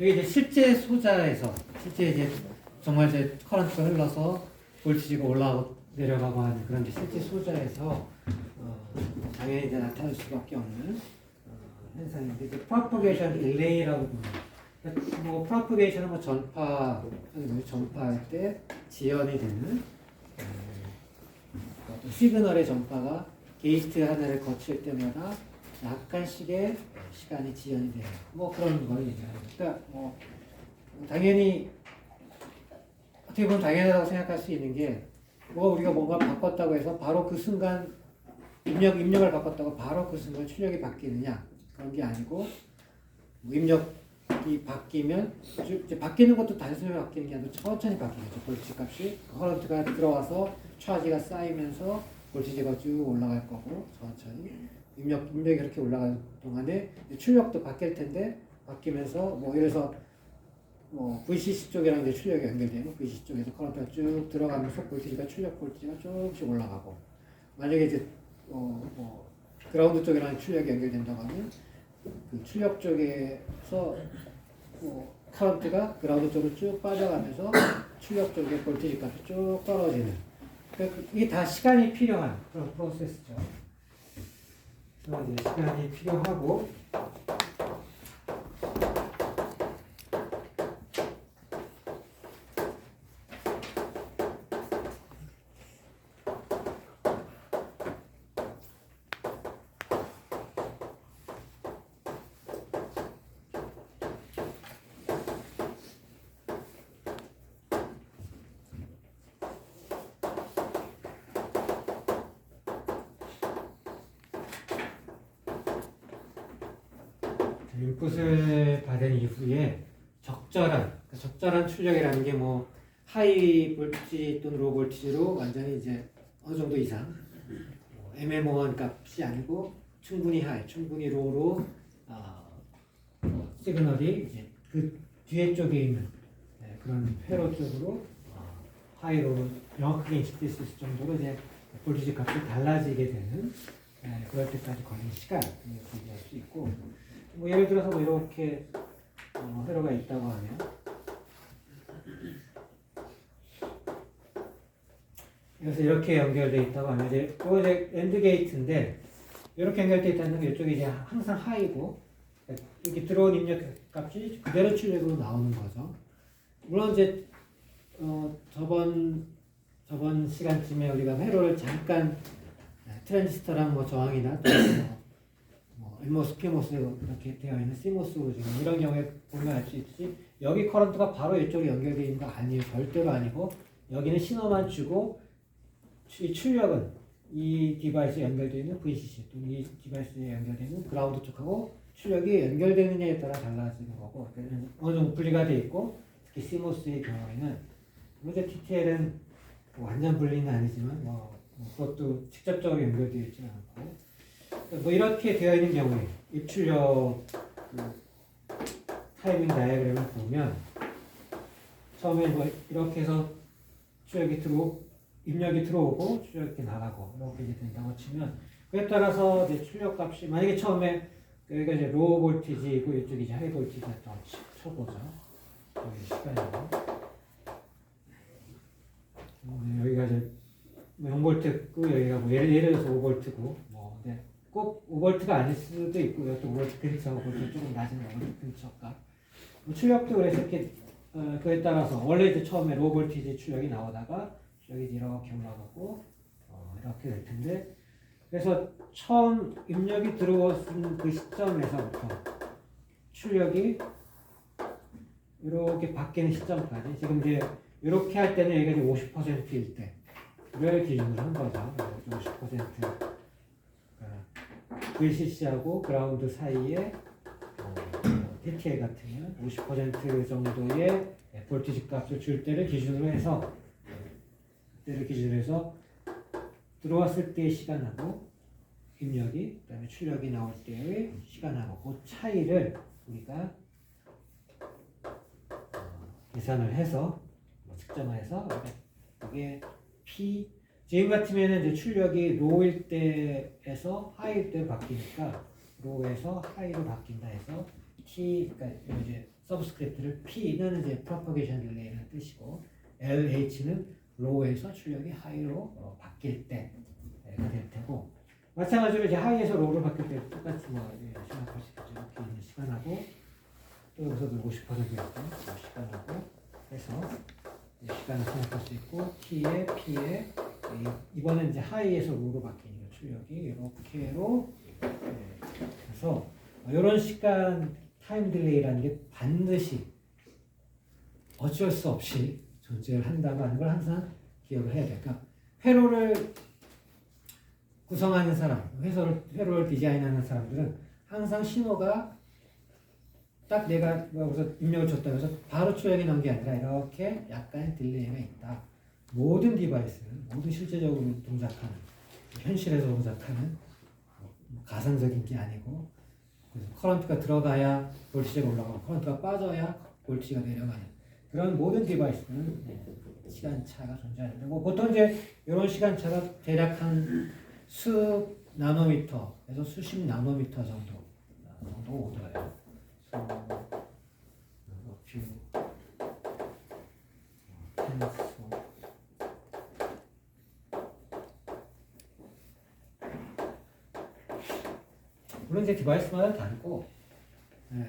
여기 이제 실제 소자에서 실제 이제 정말 이제 커런트가 흘러서 볼티지가 올라가고 내려가고 하는 그런 이제 실제 소자에서 당연히 이제 나타날 수밖에 없는 현상인데 이제 propagation delay라고 봅니다. 뭐 propagation은 뭐 전파할 때 지연이 되는 시그널의 전파가 게이트 하나를 거칠 때마다 약간씩의 시간이 지연이 돼요. 뭐 그런 걸 얘기하는 거죠. 그러니까 뭐 당연히 어떻게 보면 당연하다고 생각할 수 있는 게 뭐 우리가 뭔가 바꿨다고 해서 바로 그 순간 입력을 바꿨다고 바로 그 순간 출력이 바뀌느냐 그런 게 아니고 뭐 입력이 바뀌면 이제 바뀌는 것도 단순히 바뀌는 게 아니라 천천히 바뀌겠죠. 볼티지 값이 커런트가 들어와서 차지가 쌓이면서 볼티지가 쭉 올라갈 거고 천천히 입력이 이렇게 올라가는 동안에 출력도 바뀔 텐데 바뀌면서 뭐 예를 들어서 뭐 VCC 쪽이랑 이제 출력이 연결되면 VCC 쪽에서 커런트가 쭉 들어가면서 볼티지가 출력 볼티지가 조금씩 올라가고 만약에 이제 뭐 그라운드 쪽이랑 출력이 연결된다고 하면 그 출력 쪽에서 뭐 커런트가 그라운드 쪽으로 쭉 빠져가면서 출력 쪽에 볼티지 값이 쭉 떨어지는 그러니까 이게 다 시간이 필요한 그런 프로세스죠. 그래서 이제 시간이 필요하고 인풋을 받은 이후에 적절한 출력이라는 게 뭐 하이 볼티지 또는 로우 볼티지로 완전히 이제 어느 정도 이상 애매모호한 값이 아니고 충분히 하이, 충분히 로우로 시그널이 이제 그 뒤에 쪽에 있는 그런 회로 쪽으로 하이로 명확하게 인식될 수 있을 정도로 이제 볼티지 값이 달라지게 되는 그럴 때까지 걸리는 시간을 얘기할 수 있고 뭐 예를 들어서 뭐 이렇게 회로가 있다고 하면 그래서 이렇게 연결되어 있다고 하면 이제 엔드 게이트인데 이렇게 연결되어 있다는 건 이쪽이 이제 항상 하이고 이렇게 들어온 입력 값이 그대로 출력으로 나오는 거죠. 물론 이제 저번 시간쯤에 우리가 회로를 잠깐 트랜지스터랑 뭐 저항이나 NMOS, PMOS 이렇게 되어 있는 CMOS로 지금 이런 경우에 보면 알 수 있듯이 여기 커런트가 바로 이쪽으로 연결되어 있는 거 아니에요. 절대로 아니고 여기는 신호만 주고 이 출력은 이 디바이스에 연결되어 있는 VCC 또는 이 디바이스에 연결되어 있는 그라운드 쪽하고 출력이 연결되느냐에 따라 달라지는 거고 어느 정도 분리가 되어 있고 특히 CMOS의 경우에는 물론 TTL은 완전 분리는 아니지만 그것도 직접적으로 연결되어 있지는 않고 뭐 이렇게 되어 있는 경우에 입출력 타이밍 다이어그램을 보면 처음에 뭐 이렇게 해서 입력이 들어오고 출력이 이렇게 나가고 이렇게 이제 된다고 치면 그에 따라서 이제 출력 값이 만약에 처음에 여기가 이제 로우 볼티지고 이쪽이 이제 하이 볼티지였다고 쳐보죠. 여기 시간이고 여기가 이제 0볼트고 여기가 뭐 예를 들어서 5볼트고 꼭 5볼트가 아닐 수도 있고 이것도 5볼트 근처, 5볼트 조금 낮은 5볼트 근처가 출력도 그래서 이렇게 그에 따라서 원래 이제 처음에 로우 볼티지 출력이 나오다가 출력이 이렇게 올라가고 이렇게 될 텐데 그래서 처음 입력이 들어온 그 시점에서부터 출력이 이렇게 바뀌는 시점까지 지금 이제 이렇게 할 때는 여기가 이제 50%일 때를 기준으로 한 거죠. 50% VCC하고 그라운드 사이에 TTL 같으면 50% 정도의 볼티지 값을 줄 때를 기준으로 해서 들어왔을 때의 시간하고 입력이 그다음에 출력이 나올 때의 시간하고 그 차이를 우리가 계산을 해서 측정해서 이게 P 지금 같으면 이제 출력이 로우일 때에서 하이일 때 바뀌니까 로우에서 하이로 바뀐다 해서 T 그러니까 이제 서브스크립트를 P는 이제 propagation delay라는 뜻이고 LH는 low에서 출력이 high로 바뀔 때가 될 테고 마찬가지로 이제 high에서 low로 바뀔 때 똑같이 뭐 생각할 수 있죠. 이렇게 있는 시간하고 또 여기서 놀고 싶어서 그랬던 시간하고 해서 시간을 생각할 수 있고 T에 P에 이번엔 이제 하이에서 로로 바뀌니까 출력이 이렇게로 그래서 이런 시간 타임 딜레이라는 게 반드시 어쩔 수 없이 존재를 한다고 하는 걸 항상 기억을 해야 될까. 회로를 구성하는 사람, 회로를 디자인하는 사람들은 항상 신호가 딱 내가 여기서 입력을 줬다고 해서 바로 출력이 나온 게 아니라 이렇게 약간의 딜레이가 있다. 모든 디바이스는 모든 실제적으로 동작하는 현실에서 동작하는 가상적인 게 아니고 그래서 커런트가 들어가야 볼티지가 올라가고 커런트가 빠져야 볼티지가 내려가는 그런 모든 디바이스는 시간차가 존재하는데 뭐 보통 이제 이런 시간차가 대략 한 수 나노미터에서 수십 나노미터 정도 오더예요. 물론 이제 디바이스마다 다르고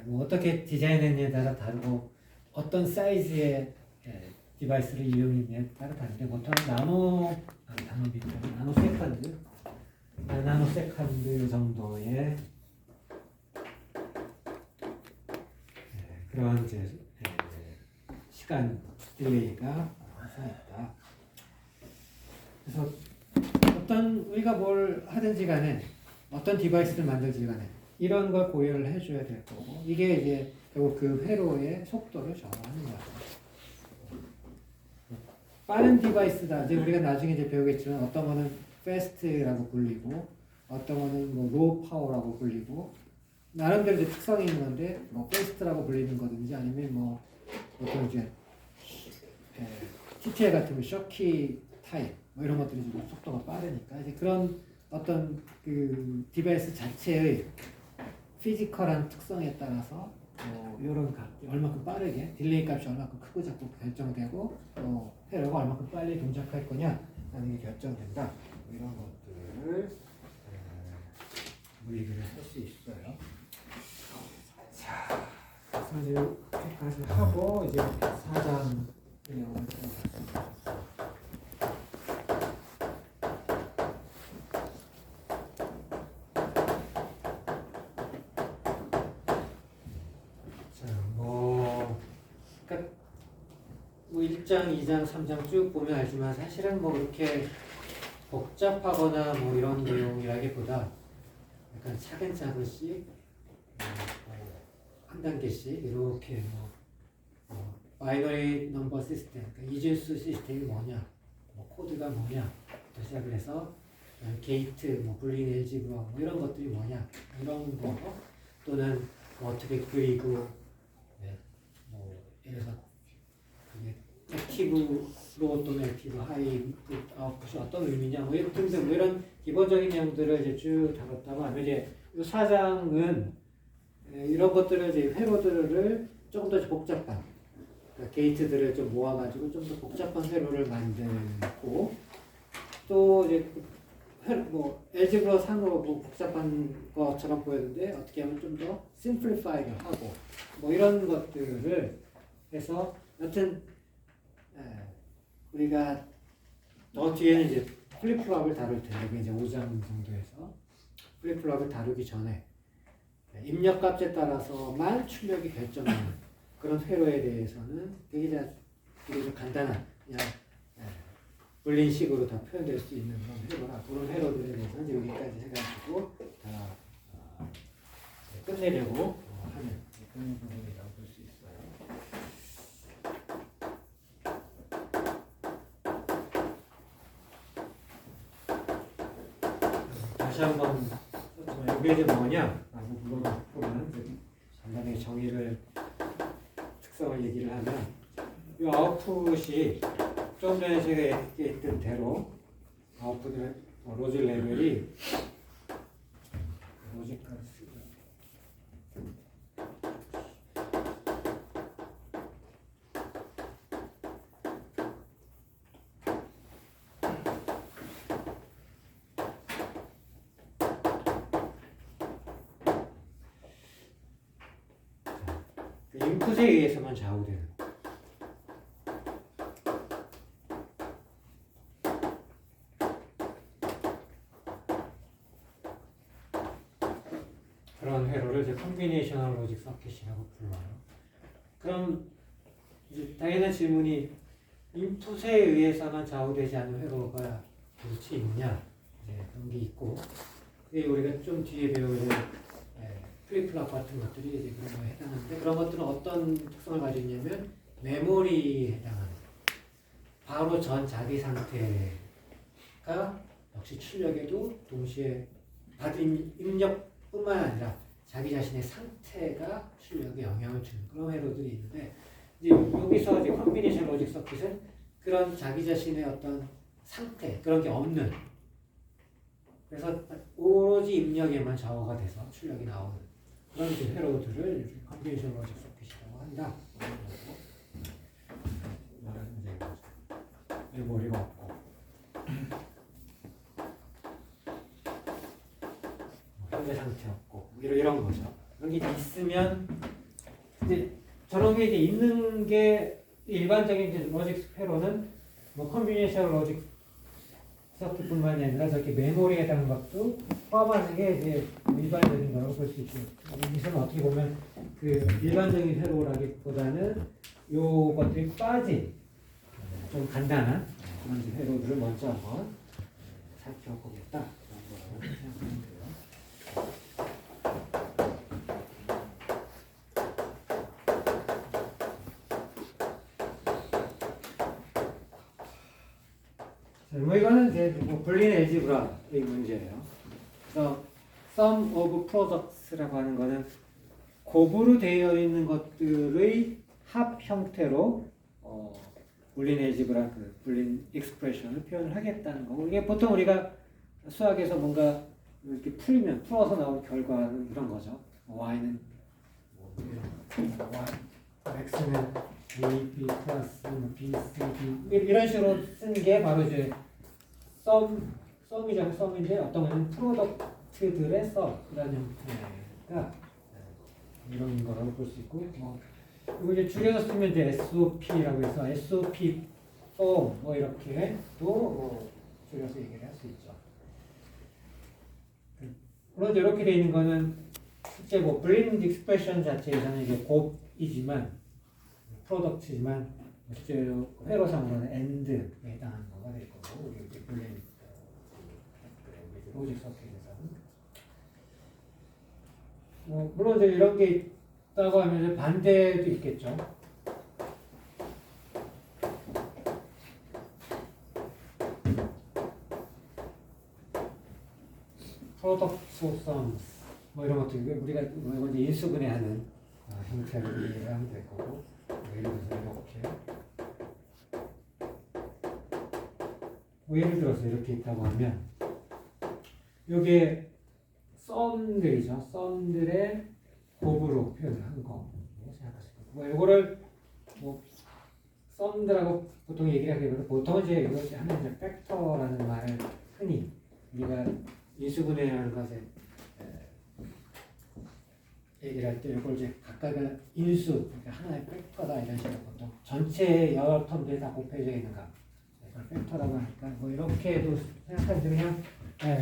뭐 어떻게 디자인했냐에 따라 다르고 어떤 사이즈의 디바이스를 이용했냐에 따라 다른데 보통 나노미터, 나노세컨드 정도의 그런 이제 시간 딜레이가 항상 있다. 그래서 어떤 우리가 뭘 하든지 간에 어떤 디바이스를 만들지 간에 이런 걸 고려를 해줘야 될 거고 이게 이제 결국 그 회로의 속도를 정하는 거예요. 빠른 디바이스다. 이제 우리가 나중에 이제 배우겠지만 어떤 거는 fast라고 불리고 어떤 거는 뭐 low power라고 불리고 나름대로 이제 특성이 있는 건데 뭐 fast라고 불리는 거든지 아니면 뭐 보통 이제 TTL 같은 거 shocky 타입 뭐 이런 것들이 좀 속도가 빠르니까 이제 그런 어떤 그 디바이스 자체의 피지컬한 특성에 따라서 이런 값 얼마큼 빠르게 딜레이 값이 얼마큼 크고 작고 결정되고 회로가 얼마큼 빨리 동작할 거냐 하는 게 결정된다. 이런 것들을 얘기를 할 수 있어요. 자, 그래서 이제 여기까지 하고 이제 4장 내용을 들어가겠습니다. 뭐 1장, 2장, 3장 쭉 보면 알지만 사실은 뭐 그렇게 복잡하거나 뭐 이런 내용이라기보다 약간 차근차근씩 한 단계씩 이렇게 뭐 바이너리 넘버 시스템, 그러니까 이진수 시스템이 뭐냐, 뭐 코드가 뭐냐, 시작을 해서 게이트, 뭐 불린 엘지브라 뭐 이런 것들이 뭐냐 이런 거 또는 뭐 어떻게 그리고 뭐 예를 들어서 그게 액티브로 또는 액티브 하이풋 아웃풋이 어떤 의미냐 뭐 등등 뭐 이런 기본적인 내용들을 이제 쭉 다뤘다가 이제 이 4장은 이런 것들을 이제 회로들을 조금 더 복잡한 그러니까 게이트들을 좀 모아가지고 좀 더 복잡한 회로를 만들고 또 이제 뭐 엘지브라 상으로 뭐 복잡한 것처럼 보였는데 어떻게 하면 좀 더 심플리파이드 하고 뭐 이런 것들을 해서 여튼 우리가 더 뒤에는 이제 플립플롭을 다룰 텐데 그 이제 5장 정도에서 플립플롭을 다루기 전에 입력 값에 따라서만 출력이 결정되는 그런 회로에 대해서는 되게 좀 간단한 그냥 불린식으로 다 표현될 수 있는 그런 회로라 그런 회로들에 대해서는 이제 여기까지 해가지고 다 끝내려고 하는 그런 부분이라고 볼 수 있어요. 다시 한번 이게 이제 뭐냐라고 물어보면 간단하게 정의를 특성을 얘기를 하면 이 아웃풋이 좀 전에 제가 얘기했던 대로 아웃풋의 로직 레벨이 로직까지 인풋에 의해서만 좌우되는. 그런 회로를 이제 컨비네이셔널 로직 서킷이라고 불러요. 그럼 이제 당연한 질문이 인풋에 의해서만 좌우되지 않는 회로가 도대체 있냐? 이제 그런 게 있고, 그게 우리가 좀 뒤에 배울 프리플랍 같은 것들이 이제 그런 거에 해당하는데, 그런 것들은 어떤 특성을 가지고 있냐면 메모리에 해당하는 바로 전 자기 상태가 역시 출력에도 동시에 받은 입력뿐만 아니라 자기 자신의 상태가 출력에 영향을 주는 그런 회로들이 있는데, 이제 여기서 이제 컨비네이션 로직 서킷은 그런 자기 자신의 어떤 상태 그런 게 없는, 그래서 오로지 입력에만 좌우가 돼서 출력이 나오는 그런 이제 회로들을 컨비네이션 로직 서킷이라고 한다. 이제 메모리가 없고 현재 상태 없고 이런 거죠. 그런 게 있으면 이제 저런 게 이제 있는 게 일반적인 이제 로직 회로는 뭐 컨비네이션 로직 서킷뿐만이 아니라 저렇게 메모리에 해당하는 것도 포함하는 게 이제 일반적인 거라고 볼 수 있죠. 이것은 어떻게 보면 그 일반적인 회로라기보다는 요것들이 빠진 좀 간단한 그런 이제 회로들을 먼저 한번 살펴보겠다. 그런 거라고 생각하면 돼요. 뭐 이거는 이제 뭐 불린 엘지브라의 문제예요. 그래서 sum of products라고 하는 거는 곱으로 되어 있는 것들의 합 형태로 불린 엘지브라 그 불린 익스프레션을 표현을 하겠다는 거고, 이게 보통 우리가 수학에서 뭔가 이렇게 풀어서 나올 결과는 이런 거죠. y는 x는 a, b 플러스 b, c, d 이런 식으로 쓴 게 바로 이제 썸인데 어떤 거는 프로덕트들의 썸이라는 형태가 이런 거라고 볼 수 있고, 뭐 그리고 이제 줄여서 쓰면 이제 SOP라고 해서 SOP 폼 뭐 이렇게 또 줄여서 얘기를 할 수 있죠. 물론 이렇게 되어 있는 거는 실제 뭐 블린드 익스프레션 자체에서는 이게 곱이지만 프로덕트지만 실제로 회로상으로는 AND에 해당하는 거가 될 거고, 우리 이제 블린드 로직 서킷에서는 뭐 물론 이제 이런 게 있다고 하면 반대도 있겠죠. 프로덕트 썸 뭐 이런 것들 우리가 뭐 이제 인수분해하는 형태를 이해를 하면 될 거고, 예를 들어서 이렇게 예를 들어서 이렇게 있다고 하면 이게 썸들이죠. 썸들의 곱으로 표현을 한 거 생각하실 거고, 뭐 이거를 뭐 썸들하고 보통 얘기를 하기보다 보통 이제 이것이 하면 이제 팩터라는 말을 흔히 우리가 인수분해라는 것에 얘기를 할 때 이걸 이제 각각의 인수, 그러니까 하나의 팩터다 이런 식으로 보통 전체 여러 텀들이 다 곱해져 있는 것, 이걸 팩터라고 하니까 뭐 이렇게도 생각하는데 그냥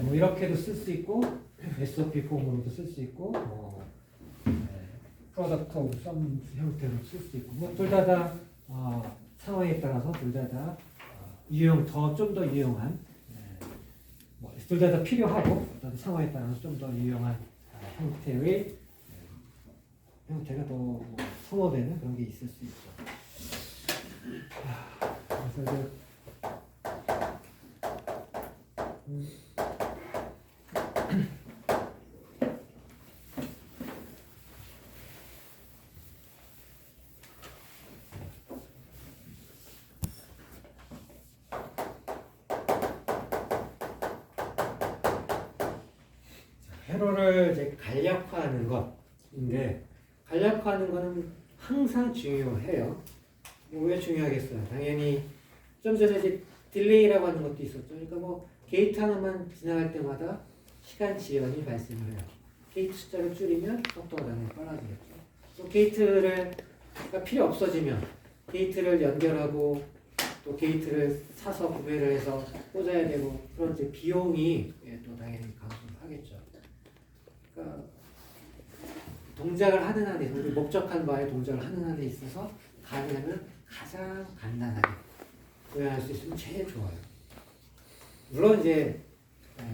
뭐 이렇게도 쓸 수 있고 SOP 폼으로도 쓸 수 있고 뭐 프로덕트 오브 썸 형태로 쓸 수 있고 뭐 둘 다 상황에 따라서 둘 다 유용 좀 더 유용한 뭐 둘 다 필요하고 어떤 상황에 따라서 좀 더 유용한 형태가 더 선호되는 그런 게 있을 수 있죠. 그래서 회로를 이제 간략화하는 것인데, 간략화하는 거는 항상 중요해요. 왜 중요하겠어요? 당연히 좀 전에 이제 딜레이라고 하는 것도 있었죠. 그러니까 뭐 게이트 하나만 지나갈 때마다 시간 지연이 발생을 해요. 게이트 숫자를 줄이면 속도가 당연히 빨라지겠죠. 또 게이트를 그러니까 필요 없어지면 게이트를 연결하고 또 게이트를 사서 구매를 해서 꽂아야 되고 그런 이제 비용이 또 당연히 감소하겠죠. 그러니까 동작을 하는 한에 우리 목적한 바에 동작을 하는 한에 있어서 가능하면 가장 간단하게 구현할 수 있으면 제일 좋아요. 물론 이제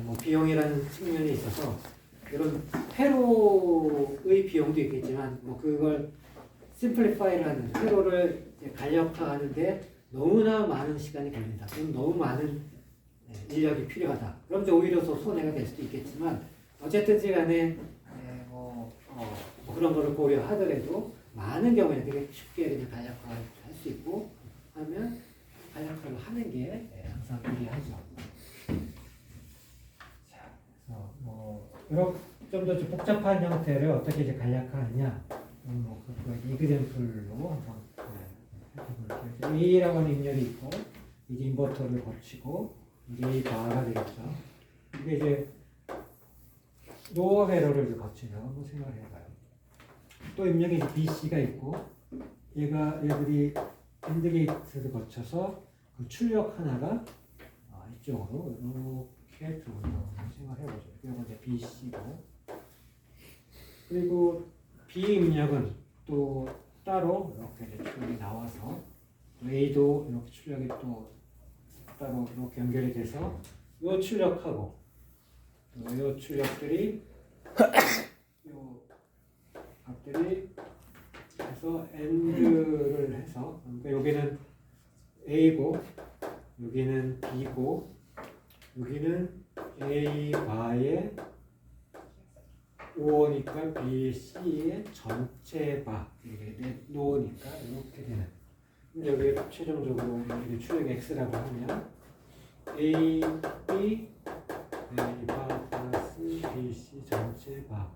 뭐 비용이라는 측면이 있어서 이런 회로의 비용도 있겠지만 뭐 그걸 심플리파이를 하는 회로를 간략화하는데 너무나 많은 시간이 걸린다. 그럼 너무 많은 인력이 필요하다. 그럼 이제 오히려 더 손해가 될 수도 있겠지만 어쨌든지 간에 뭐 그런 거를 고려하더라도 많은 경우에는 되게 쉽게 그냥 간략화할 수 있고 하면 간략화를 하는 게 항상 유리하죠. 자, 그래서 뭐 좀 더 복잡한 형태를 어떻게 이제 간략화하느냐, 뭐 그 이그젠플로 한번 살펴볼게요. A라고 하는 입력이 있고 이제 인버터를 거치고 이제 A 바가 되겠죠. 이게 이제 노어 회로를 거치면 한번 생각을 해봐요. 또 입력이 이제 BC가 있고 얘들이 엔드 게이트를 거쳐서 그 출력 하나가 이쪽으로 이렇게 들어온다고 생각을 해보죠. 이건 이제 BC고 그리고 B 입력은 또 따로 이렇게 이제 출력이 나와서 A도 이렇게 출력이 또 따로 이렇게 연결이 돼서 이 출력하고 이 출력들이 이 값들이 해서 AND를 해서 그러니까 여기는 A고 여기는 B고 여기는 A 바의 5니까 B, C의 전체 바 이게 노니까 이렇게 되는 여기 최종적으로 여기 출력 X라고 하면 A, B, A 바 플러스 B, C 전체 바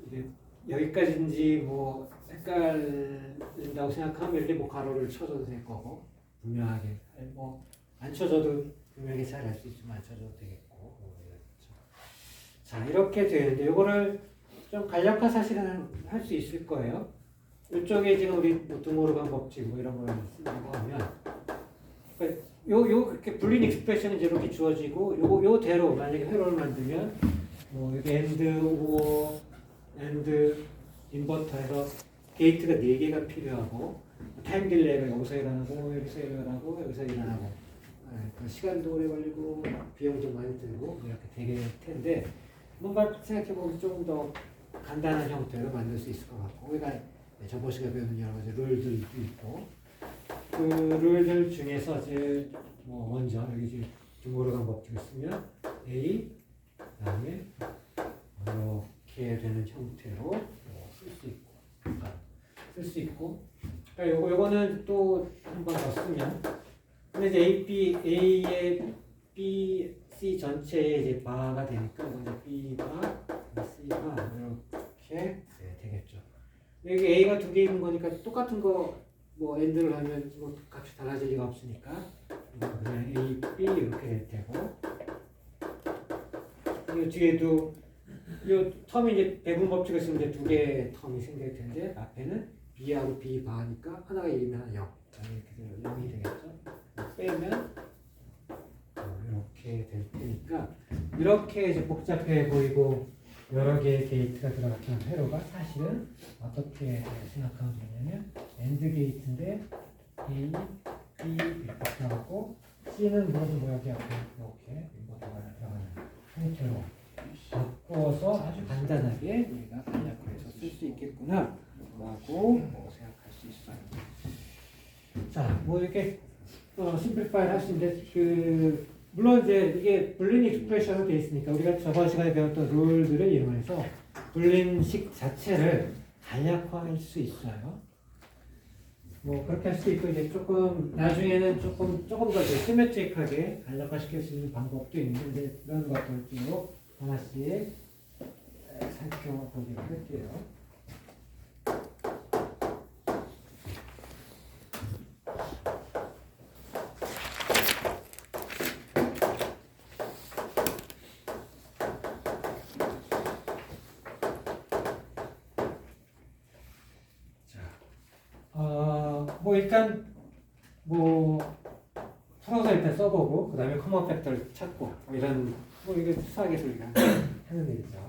이게 여기까지인지 뭐 헷갈린다고 생각하면 이렇게 뭐 가로를 쳐줘도 될 거고 분명하게 뭐 안 쳐줘도 분명히 잘 알 수 있지만 안 쳐줘도 되겠고 자 이렇게 되는데 이거를 좀 간략화 사실은 할 수 있을 거예요. 이쪽에 지금 우리 뭐 드모르간 법칙 뭐 이런 걸 쓰려고 하면 그러니까 요 이렇게 불린 익스프레션이 이렇게 주어지고 요대로 만약에 회로를 만들면 뭐 여기 엔드 오어 엔드 인버터에서 게이트가 4개가 필요하고 타임 딜레이가 여기서 일어나고 여기서 일어나고 여기서 일어나고 그 시간도 오래 걸리고 비용도 많이 들고 이렇게 되게 될 텐데 뭔가 생각해보면 좀 더 간단한 형태로 만들 수 있을 것 같고 우리가 저번 시간에 배우는 여러 가지 룰들도 있고 그 룰들 중에서 제일 뭐 먼저 여기 지금 드모르간 법칙을 쓰면 A 그다음에 이렇게 되는 형태로 쓸 수 있고 그러니까 요거는 또 한 번 더 쓰면 근데 이제 A의 B, C 전체의 이제 바가 되니까 이제 B가 C가 이렇게 되겠죠. 여기 A가 2개 있는 거니까 똑같은 거 뭐 엔드를 하면 뭐 값이 달라질 리가 없으니까 그냥 A, B 이렇게 될 테고 이 뒤에도 이 텀이 이제 배분 법칙을 쓰면 이제 2개의 텀이 생길 텐데 앞에는 B하고 B 바니까 하나가 1이면 하나 0 이렇게 0이 되겠죠. 빼면 이렇게 될 테니까 이렇게 이제 복잡해 보이고 여러 개의 게이트가 들어갔던 회로가 사실은 어떻게 생각하면 되냐면 엔드 게이트인데 A, B 이렇게 들어가고 C는 모두 여기 앞에 이렇게 인버터가 들어가는 형태로 바꾸어서 아주 간단하게 우리가 간략화해서 쓸 수 있겠구나 라고 생각할 수 있어요. 자, 뭐 이렇게 심플리파이를 할 수 있는데 물론 이제 이게 불린 익스프레션으로 되어 있으니까 우리가 저번 시간에 배웠던 룰들을 이용해서 불린식 자체를 간략화할 수 있어요. 뭐 그렇게 할 수도 있고 이제 조금 나중에는 조금 더 시메트릭하게 간략화시킬 수 있는 방법도 있는데 그런 것들도 하나씩 살펴보기로 할게요. 뭐 일단 뭐 풀어서 일단 써보고 그 다음에 커먼 팩터를 찾고 뭐 이런 뭐 이게 수학에서 우리가 하는 일이죠.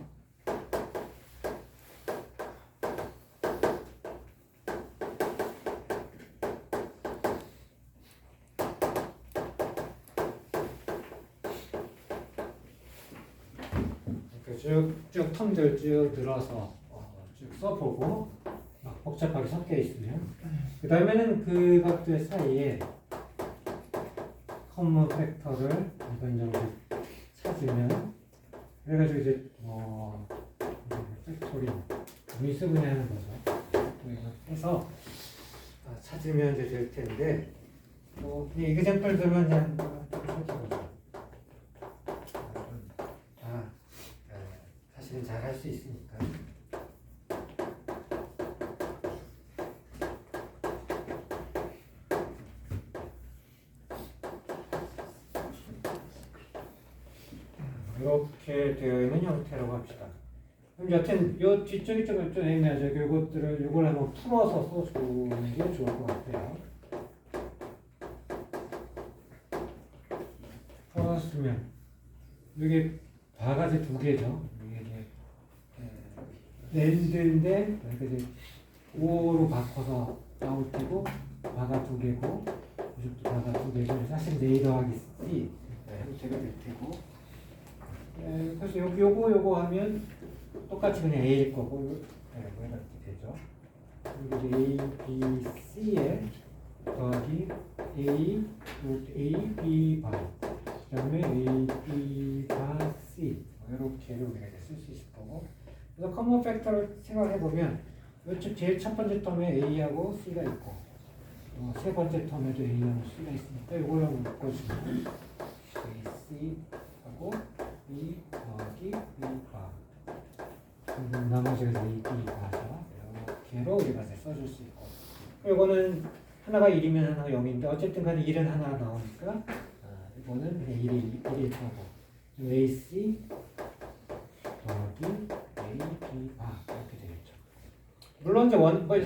쭉 텀들 쭉 늘어서 쭉 써보고 막 복잡하게 섞여 있으면 그 다음에는 그것들 사이에 커먼 팩터를 이건 정도 찾으면 그래가지고 이제 팩토리 미수분해 하는 거죠. 이거 해서 찾으면 이제 될 텐데 이 example들만 이제 한번 살펴보죠. 사실은 잘 할 수 있으니까. 이렇게 되어 있는 형태라고 합시다. 그럼 여튼 요 뒤쪽이 좀 애매하죠. 요걸 한번 풀어서 써주는 게 좋을 것 같아요. 풀었으면 이게 바가지 두 개죠. 이게 랜드인데 이제 5로 바꿔서 나올 테고 바가 두 개고 이쪽도 바가 두 개고 사실 A 더하기 C 형태가 될 테고 그래서 요거 하면 똑같이 그냥 A일 거고 뭐 이렇게 되죠. 그리고 A, B, C에 더하기 A, B 바 그 다음에 A, B 바 C 이렇게 우리가 쓸 수 있을 거고 그래서 커먼 팩터를 생각해보면 이쪽 제일 첫 번째 텀에 A하고 C가 있고 세 번째 텀에도 A하고 C가 있으니까 이걸로 묶어주면 AC하고 B 더하기 B 바 나머지가 A, B 바죠. 이렇게로 우리가 써줄 수 있고 이거는 하나가 1이면 하나가 0인데 어쨌든 간에 1은 하나 나오니까 이거는 그냥 1일 거고 AC 더하기 A, B 바 이렇게 되겠죠. 물론 이제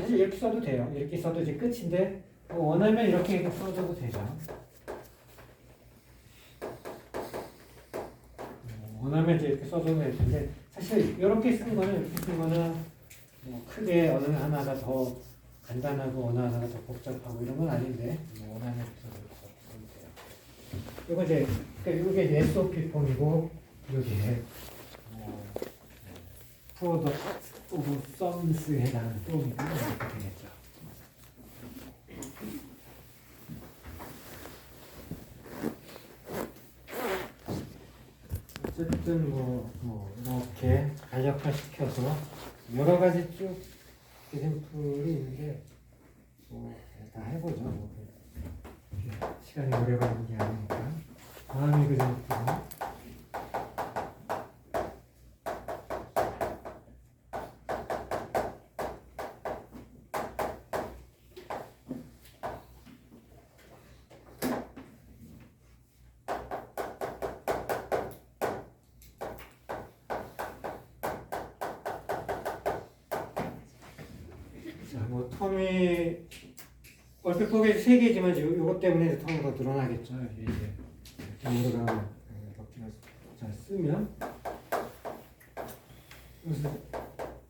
사실 이렇게 써도 돼요. 이렇게 써도 이제 끝인데 원하면 이렇게 써줘도 되죠. 원하면 이제 이렇게 써줘도 될 텐데 사실 이렇게 쓴 거는 뭐 크게 어느 하나가 더 간단하고 어느 하나가 더 복잡하고 이런 건 아닌데 원하면 이렇게 써도 돼요. 이거 이제 이게 SOP 폼이고 이게 프로덕트 오브 썸스에 해당하는 폼이고 이렇게 되겠죠. 어쨌든 이렇게 간략화시켜서 여러 가지 쭉 example이 있는데 다 해보죠. 시간이 오래 걸리는 게 아니니까 다음 example는 텀이 얼핏 보기에 3개지만 이것 때문에 텀이 더 늘어나겠죠. 이제 텀으로가 잘 쓰면 그래서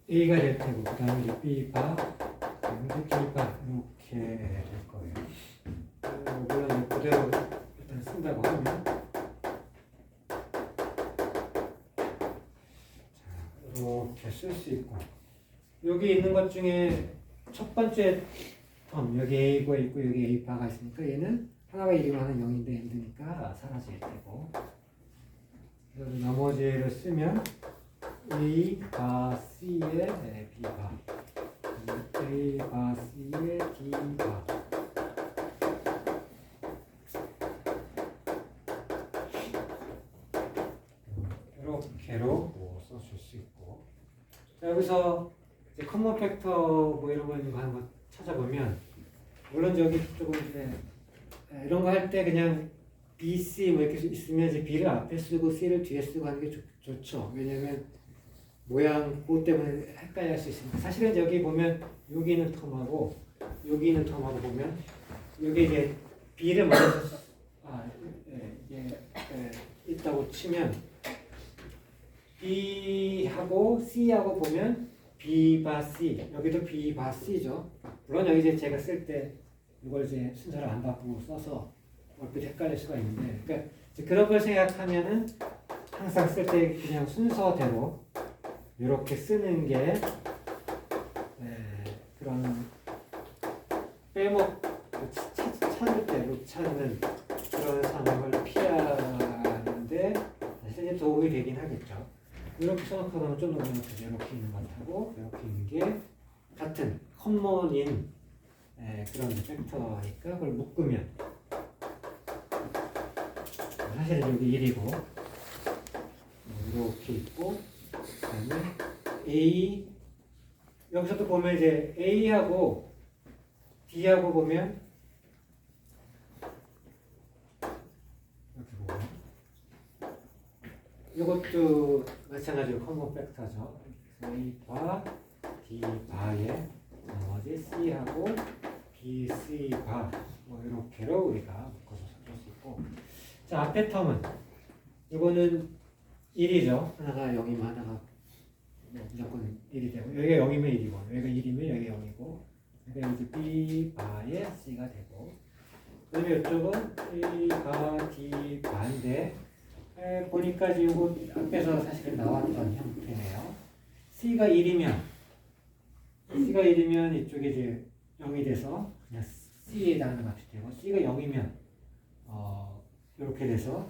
A가 될 테고 그 다음에 이제 B 바, 그 다음에 B 바 이렇게 될 거예요. 물론 그대로 일단 쓴다고 하면 이렇게 쓸 수 있고 여기 있는 것 중에 첫 번째 텀 여기 A가 있고 여기 A 바가 있으니까 얘는 하나가 1이면 하나는 0인데 N드니까 사라질 테고 그래서 나머지를 쓰면 A 바 C의 B 바 A 바 C의 D 바 이렇게로 써줄 수 있고 자, 여기서 커먼 팩터 뭐 이런 거 있는 거 한번 찾아보면 물론 저기 조금 이제 이런 거 할 때 그냥 B, C 뭐 이렇게 있으면 이제 B를 앞에 쓰고 C를 뒤에 쓰고 하는 게 좋죠. 왜냐면 모양 그것 때문에 헷갈릴 수 있으니까 사실은 여기 보면 여기 있는 텀하고 여기 있는 텀하고 보면 여기 이제 B를 먼저 있다고 치면 B하고 C하고 보면 B 바 C 여기도 B 바 C죠. 물론 여기 이제 제가 쓸 때 이걸 이제 순서를 안 바꾸고 써서 얼핏 헷갈릴 수가 있는데 그러니까 이제 그런 걸 생각하면은 항상 쓸 때 그냥 순서대로 이렇게 쓰는 게 그런 빼먹 찾을 때 못 찾는 그런 상황을 피하는데 사실 도움이 되긴 하겠죠. 이렇게 생각하면 좀 더 명확하게 이렇게 있는 것하고 이렇게 있는 게 같은 커먼인 그런 팩터니까 그걸 묶으면 사실은 여기 1이고 이렇게 있고 그다음에 A 여기서도 보면 이제 A하고 D하고 보면 이렇게 보면 이것도 마찬가지로 커먼 팩터죠. A 바 D 바에 나머지 C하고 B, C 바 뭐 이렇게로 우리가 묶어서 쓸 수 있고 자 앞에 텀은 이거는 1이죠. 하나가 0이면 하나가 무조건 1이 되고 여기가 0이면 1이고 여기가 1이면 여기가 0이고 그러니까 이제 B 바에 C가 되고 그다음에 이쪽은 A 바 D 바인데 보니까 이거 앞에서 사실은 나왔던 형태네요. C가 1이면 이쪽에 이제 0이 돼서 그냥 C에 해당하는 값이 되고 C가 0이면 이렇게 돼서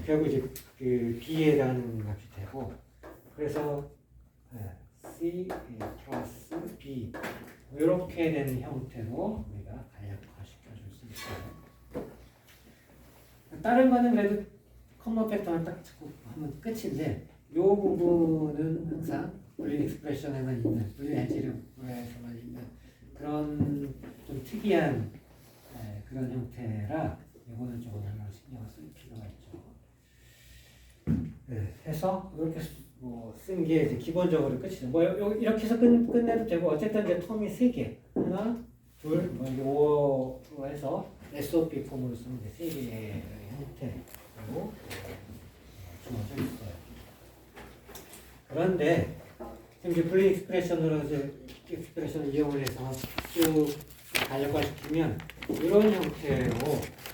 결국 이제 그 B에 해당하는 값이 되고 그래서 C 플러스 B 이렇게 되는 형태로 우리가 간략화 시켜줄 수 있어요. 다른 거는 그래도 커먼 팩터만 딱 잡고 하면 끝인데 이 부분은 항상 불리언 익스프레션에만 있는 불리언 알제브라에서만 있는 그런 좀 특이한 그런 형태라 이거는 조금 신경을 쓸 필요가 있죠. 해서 이렇게 쓴 게 이제 기본적으로 끝이죠. 뭐 이렇게 해서 끝내도 되고 어쨌든 이제 텀이 3개 하나, 둘, 뭐 5로 해서 SOP 폼으로 쓰면 이제 3개의 형태로 주어져 있어요. 그런데 지금 이제 불리언 익스프레션으로 이제 익스프레션을 이용을 해서 쭉 간략화시키면 이런 형태로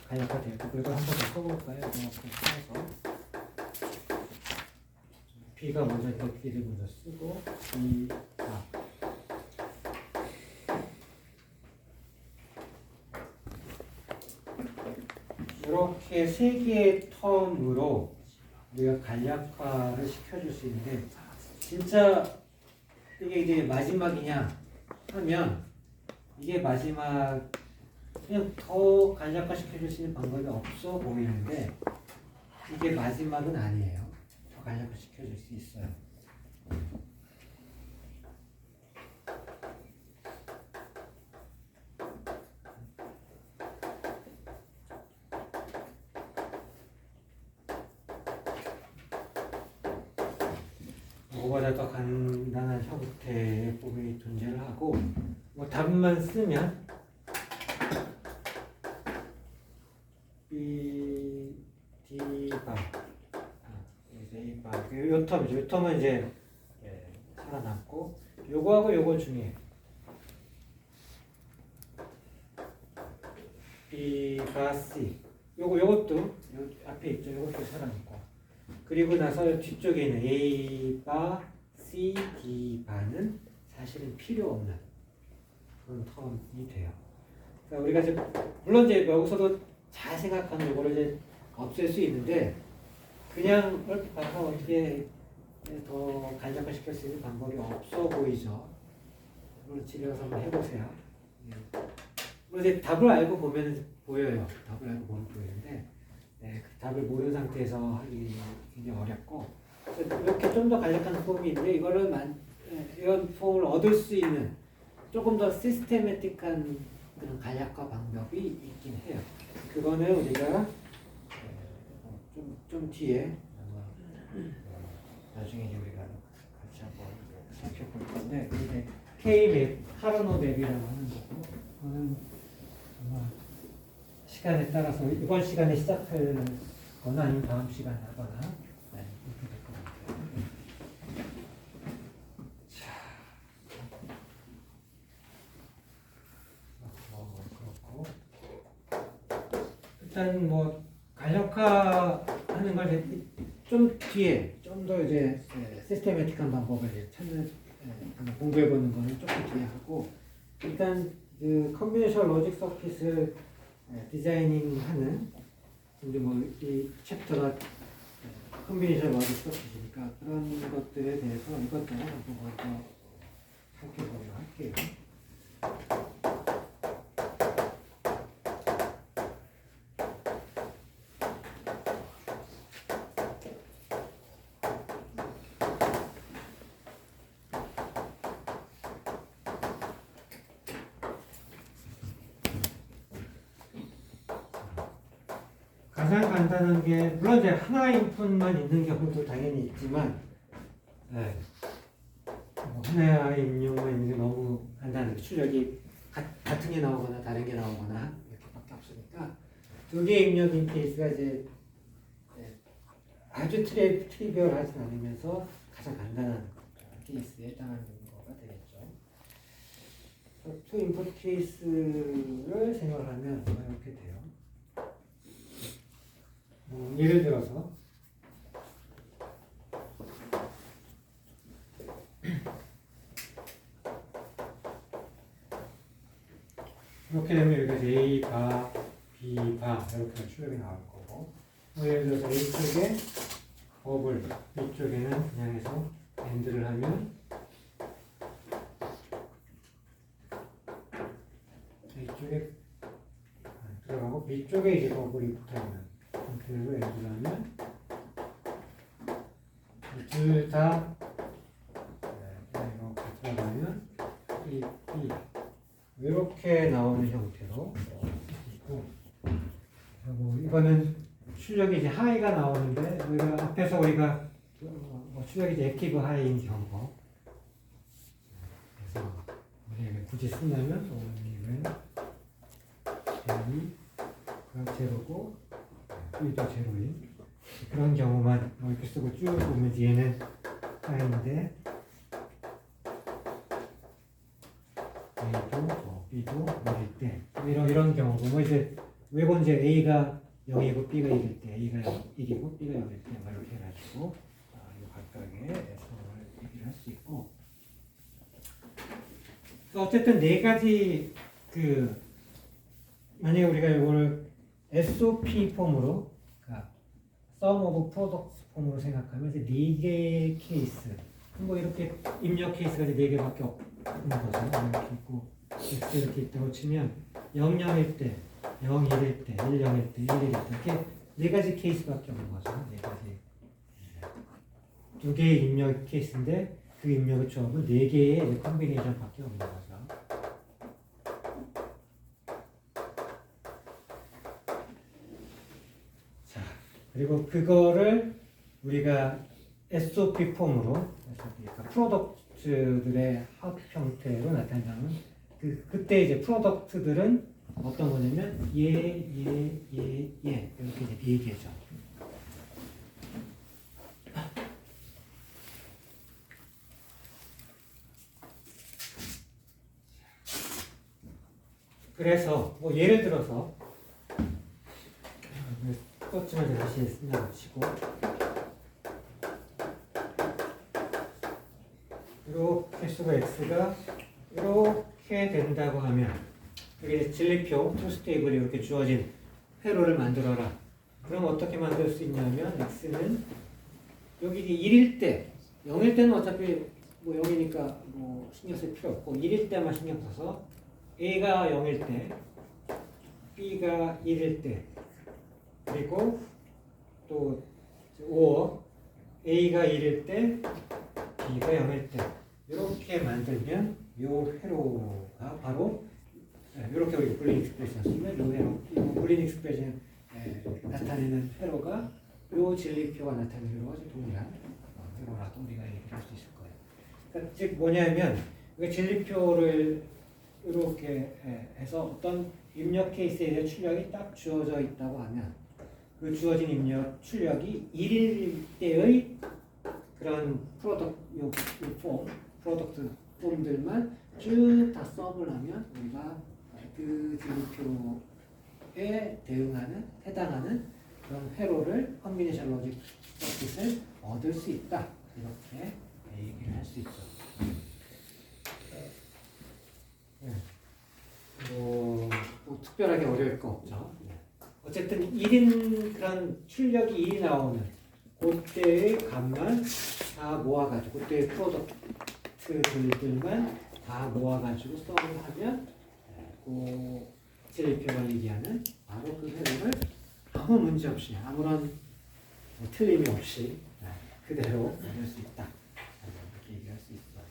간략화되고 그걸 한 번 더 써볼까요? 이렇게 써서 B가 먼저 B를 먼저 쓰고 B가 이렇게 3개의 텀으로 우리가 간략화를 시켜줄 수 있는데 진짜 이게 이제 마지막이냐 하면 이게 마지막 그냥 더 간략화 시켜줄 수 있는 방법이 없어 보이는데 이게 마지막은 아니에요. 더 간략화 시켜줄 수 있어요. 이거보다 더 간단한 형태의 폼이 존재를 하고 뭐 답만 쓰면 B, D 바 이제 이 바 요 텀이죠. 요 텀은 이제 살아남고 요거하고 요거 중에 B 바 C 요것도 요 앞에 있죠. 요것도 살아남고 그리고 나서 뒤쪽에 있는 A 바 C, D 바는 사실은 필요 없는 그런 텀이 돼요. 그러니까 우리가 이제 물론 이제 여기서도 잘 생각하면 이거를 이제 없앨 수 있는데 그냥 이렇게 봐서 어떻게 더 간략화 시킬 수 있는 방법이 없어 보이죠. 이걸 집에서 한번 해보세요. 물론 이제 답을 알고 보면 보여요. 답을 알고 보면 보이는데 그 답을 모르는 상태에서 하기 굉장히 어렵고 이렇게 좀 더 간략한 폼이 있는데 이런 폼을 얻을 수 있는 조금 더 시스테매틱한 그런 간략화 방법이 있긴 해요. 그거는 우리가 좀 뒤에 나중에 우리가 같이 한번 살펴볼 건데 이게 K 맵, 카르노 맵이라고 하는 거고 그거는 아마 시간에 따라서 이번 시간에 시작할 거나 아니면 다음 시간에 하거나 네, 이렇게 될 것 같아요. 자, 그렇고 일단 뭐 간략화하는 걸 좀 뒤에 좀 더 이제 시스테매틱한 방법을 이제 찾는 한번 공부해 보는 거는 조금 뒤에 하고 일단 그 컨비네이션 로직 서킷을 디자이닝하는 이제 뭐 이 챕터가 컨비네이션 로직 서킷이니까 그런 것들에 대해서 이것저것 한번 먼저 살펴보도록 할게요. 가장 간단한 게 물론 이제 하나의 인풋만 있는 경우도 당연히 있지만 네. 뭐 하나의 입력만 있는 게 너무 간단하게 출력이 같은 게 나오거나 다른 게 나오거나 이렇게밖에 없으니까 두 개의 입력인 케이스가 이제 아주 트리비얼하지 않으면서 가장 간단한 케이스에 해당하는 거가 되겠죠. 투 인풋 케이스를 생각하면 이렇게 돼요. 예를 들어서 이렇게 되면 여기가 A 바, B 바 이렇게 출력이 나올 거고 예를 들어서 A쪽에 버블, B쪽에는 그냥 해서 AND를 하면 A쪽에 들어가고 B쪽에 이제 버블이 붙어있는 상태로 AND를 하면 둘 다 이렇게 들어가면 A, B 이렇게 나오는 형태로 있고 그리고 이거는 출력이 이제 하이가 나오는데 우리가 앞에서 우리가 출력이 이제 액티브 하이인 경우 그래서 우리에게 굳이 쓴다면 오늘은 A가 제로고 B도 제로인 그런 경우만 이렇게 쓰고 쭉 보면 뒤에는 하이인데 A도 B도 1일 때 이런 경우고 뭐 이제 외번 이제 A가 0이고 B가 1일 때 A가 1이고 B가 0일 때 이렇게 해가지고 이 각각의 상황을 얘기를 할 수 있고 어쨌든 네 가지 만약에 우리가 이걸 SOP 폼으로 그러니까 Sum of Products 폼으로 생각하면 이제 네 개의 케이스 뭐 이렇게 입력 케이스가 이제 네 개밖에 없는 거죠. 이렇게 있고 X 이렇게 있다고 치면 0, 0일 때, 0, 1일 때, 1, 0일 때, 1, 1일 때 이렇게 네 가지 케이스밖에 없는 거죠. 네 가지 두 개의 입력 케이스인데 그 입력의 조합은 네 개의 컨비네이션밖에 없는 거죠. 자, 그리고 그거를 우리가 SOP 폼으로 그러니까 프로덕트들의 합 형태로 나타내면 그때 이제 프로덕트들은 어떤 거냐면 이렇게 이제 네 개죠. 그래서 뭐 예를 들어서 똑같지만 다시 쓴다고 치고 이렇게 수가 x가 이렇게 된다고 하면 여기 진리표 투스테이블이 이렇게 주어진 회로를 만들어라. 그럼 어떻게 만들 수 있냐면 x는 여기 1일 때 0일 때는 어차피 뭐 0이니까 뭐 신경 쓸 필요 없고 1일 때만 신경 써서 a가 0일 때 b가 1일 때 그리고 또 or a가 1일 때 b가 0일 때 이렇게 만들면 이 회로가 바로 이렇게 우리 불린 익스프레션 쓰면 이 회로, 이 불린 익스프레션 나타내는 회로가 이 진리표가 나타내는 회로가 동일한 회로라고 우리가 얘기할 수 있을 거예요. 그러니까 즉 뭐냐면 진리표를 이렇게 해서 어떤 입력 케이스에 대한 출력이 딱 주어져 있다고 하면 그 주어진 입력 출력이 1일 때의 그런 프로덕트 폼들만 쭉 다 서브를 하면 우리가 그 진표에 해당하는 그런 회로를 컨비네이션 로직 서킷을 얻을 수 있다. 이렇게 얘기를 할 수 있죠. 네. 뭐 특별하게 어려울 거 없죠. 네. 어쨌든 1인 그런 출력이 1이 나오는 그때의 값만 다 모아가지고 그때의 프로덕트들만 다 모아가지고 서브를 하면 그 제일표가 얘기하는 바로 그 회로를 아무 문제 없이 아무런 틀림이 없이 그대로 만들 수 있다. 이렇게 얘기할 수 있어요.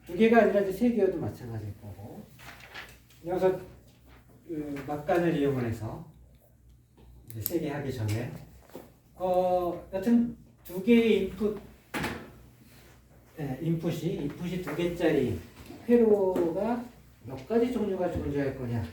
두 개가 아니라 이제 세 개여도 마찬가지일 거고. 여기서 그 막간을 이용해서 이제 세 개 하기 전에 여튼 두 개의 인풋이 두 개짜리 회로가 몇 가지 종류가 존재할 거냐?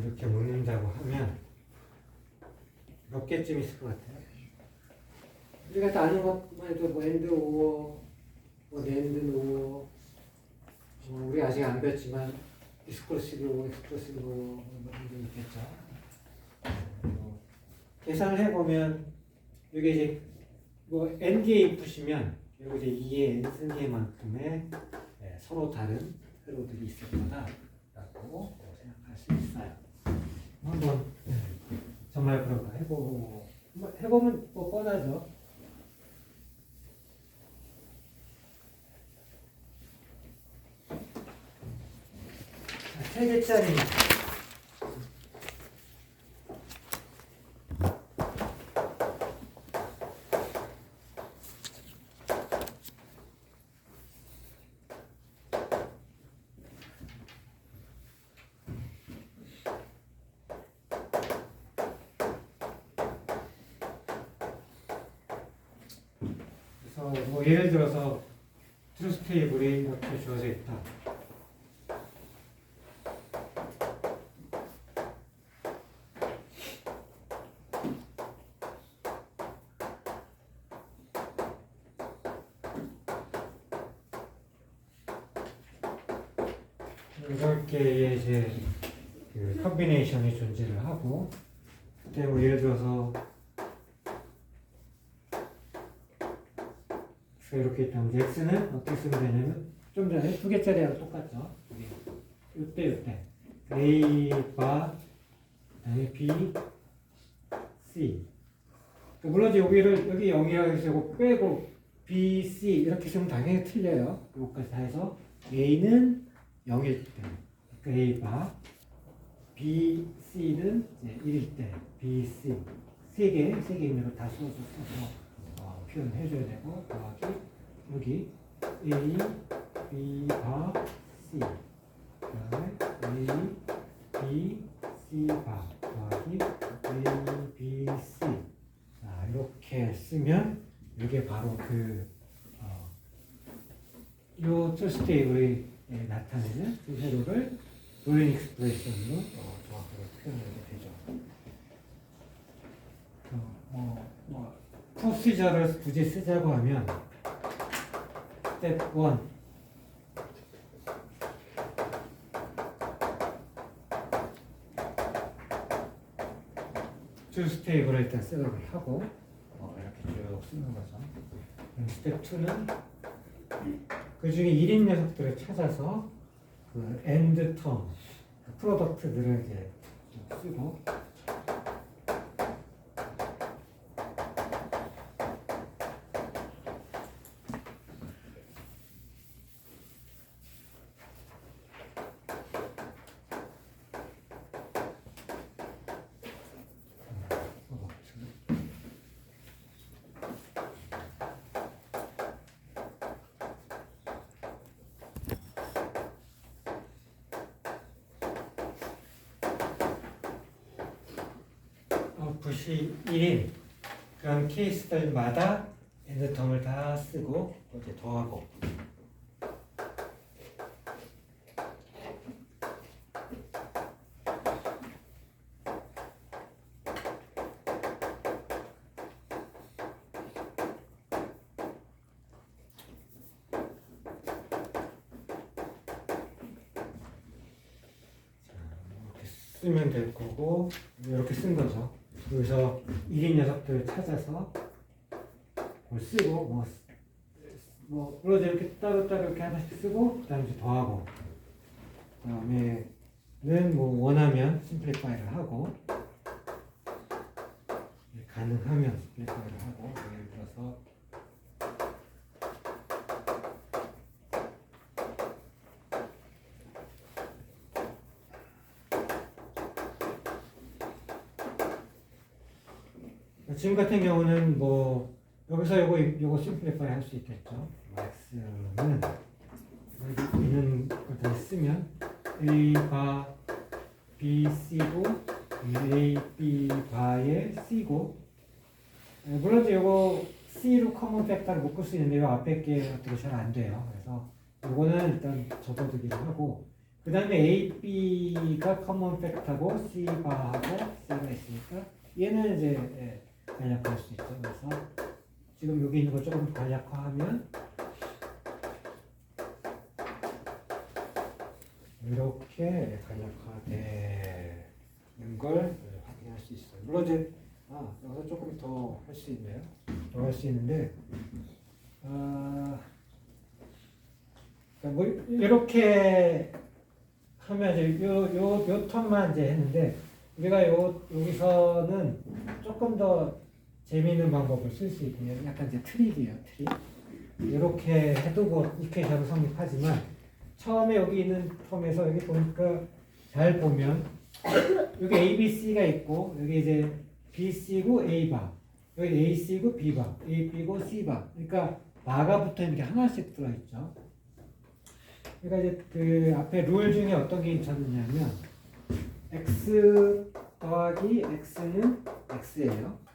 이렇게 묻는다고 하면 몇 개쯤 있을 것 같아요? 우리가 다 아는 것만 해도 뭐 엔드 오어, 뭐 낸드 오어, 우리 아직 안 배웠지만 익스클루시브 오어, 익스클루시브 오어 이런 게 있겠죠. 계산을 해보면 이게 이제 뭐 n개의 인풋이면 그리고 이제 2의 n 개만큼의 서로 다른 회로들이 있을 거다라고 생각할 수 있어요. 한번 정말 그런가 해보면 뭐 뻔하죠. 세 개짜리 뭐 예를 들어서 트루스 테이블이 이렇게 주어져 있다. 여덟 개의 이제 그 컨비네이션이 존재를 하고, 그때 뭐 예를 들어서 이렇게 있다면 x는 어떻게 쓰면 되냐면 좀 전에 두 개짜리하고 똑같죠. 이때 a 바 그다음에 b c. 물론 이제 여기 0이라고 해서 빼고 b c 이렇게 쓰면 당연히 틀려요. 이것까지 다 해서 a는 0일 때 a 바 b c는 이제 1일 때 b c 세 개 입력을 다 써서 표현해줘야 되고, 더하기 여기 A, B, 바, C, 그 다음에 A, B, C, 바, 더하기 A, B, C. 자, 이렇게 쓰면 이게 바로 요 트루스 테이블에 나타내는 그 회로를 부린 익스프레션으로 정확하게 표현하게 되죠. 프로시저를 굳이 쓰자고 하면 스텝 1 트루스 테이블을 일단 셋업을 하고 이렇게 쭉 쓰는 거죠. 스텝 2는 그 중에 1인 녀석들을 찾아서 그 엔드 텀, 그 프로덕트들을 이제 쓰고, 아웃풋이 1인 그런 케이스들마다 엔드 텀을 다 쓰고 이제 더하고 쓰면 될 거고 이렇게 쓴 거죠. 여기서 1인 녀석들을 찾아서 뭘 쓰고 물론 이렇게 따로따로 이렇게 하나씩 쓰고 그다음에 이제 더하고 그다음에는 뭐 원하면 심플리파이를 하고 가능하면 심플리파이를 하고 예를 들어서 지금 같은 경우는 뭐 여기서 요거 심플리파이 할 수 있겠죠. x는 여기 있는 것들을 쓰면 a 바 b c고 a b 바의 c고 물론 이제 요거 c로 커먼 팩터를 묶을 수 있는데 요 앞에 게 어떻게 잘 안 돼요. 그래서 요거는 일단 접어두기로 하고 그 다음에 a b가 커먼 팩터고 c 바하고 c가 있으니까 얘는 이제 간략화할 수 있죠. 그래서 지금 여기 있는 거 조금 간략화하면 이렇게 간략화되는 걸 확인할 수 있어요. 물론 이제 여기서 조금 더 할 수 있네요. 더 할 수 있는데 그러니까 뭐 이렇게 하면 이제 요 턴만 이제 했는데 우리가 여기서는 조금 더 재미있는 방법을 쓸 수 있고요. 약간 이제 트릭이에요, 트릭. 이렇게 해두고 이퀘이션을 성립하지만 처음에 여기 있는 텀에서 여기 보니까 잘 보면 여기 A, B, C가 있고 여기 이제 B, C고 A 바 여기 A, C고 B 바 A, B고 C 바 그러니까 바가 붙어 있는 게 하나씩 들어있죠. 그러니까 이제 그 앞에 룰 중에 어떤 게 있었느냐면 X 더하기 X는 X예요.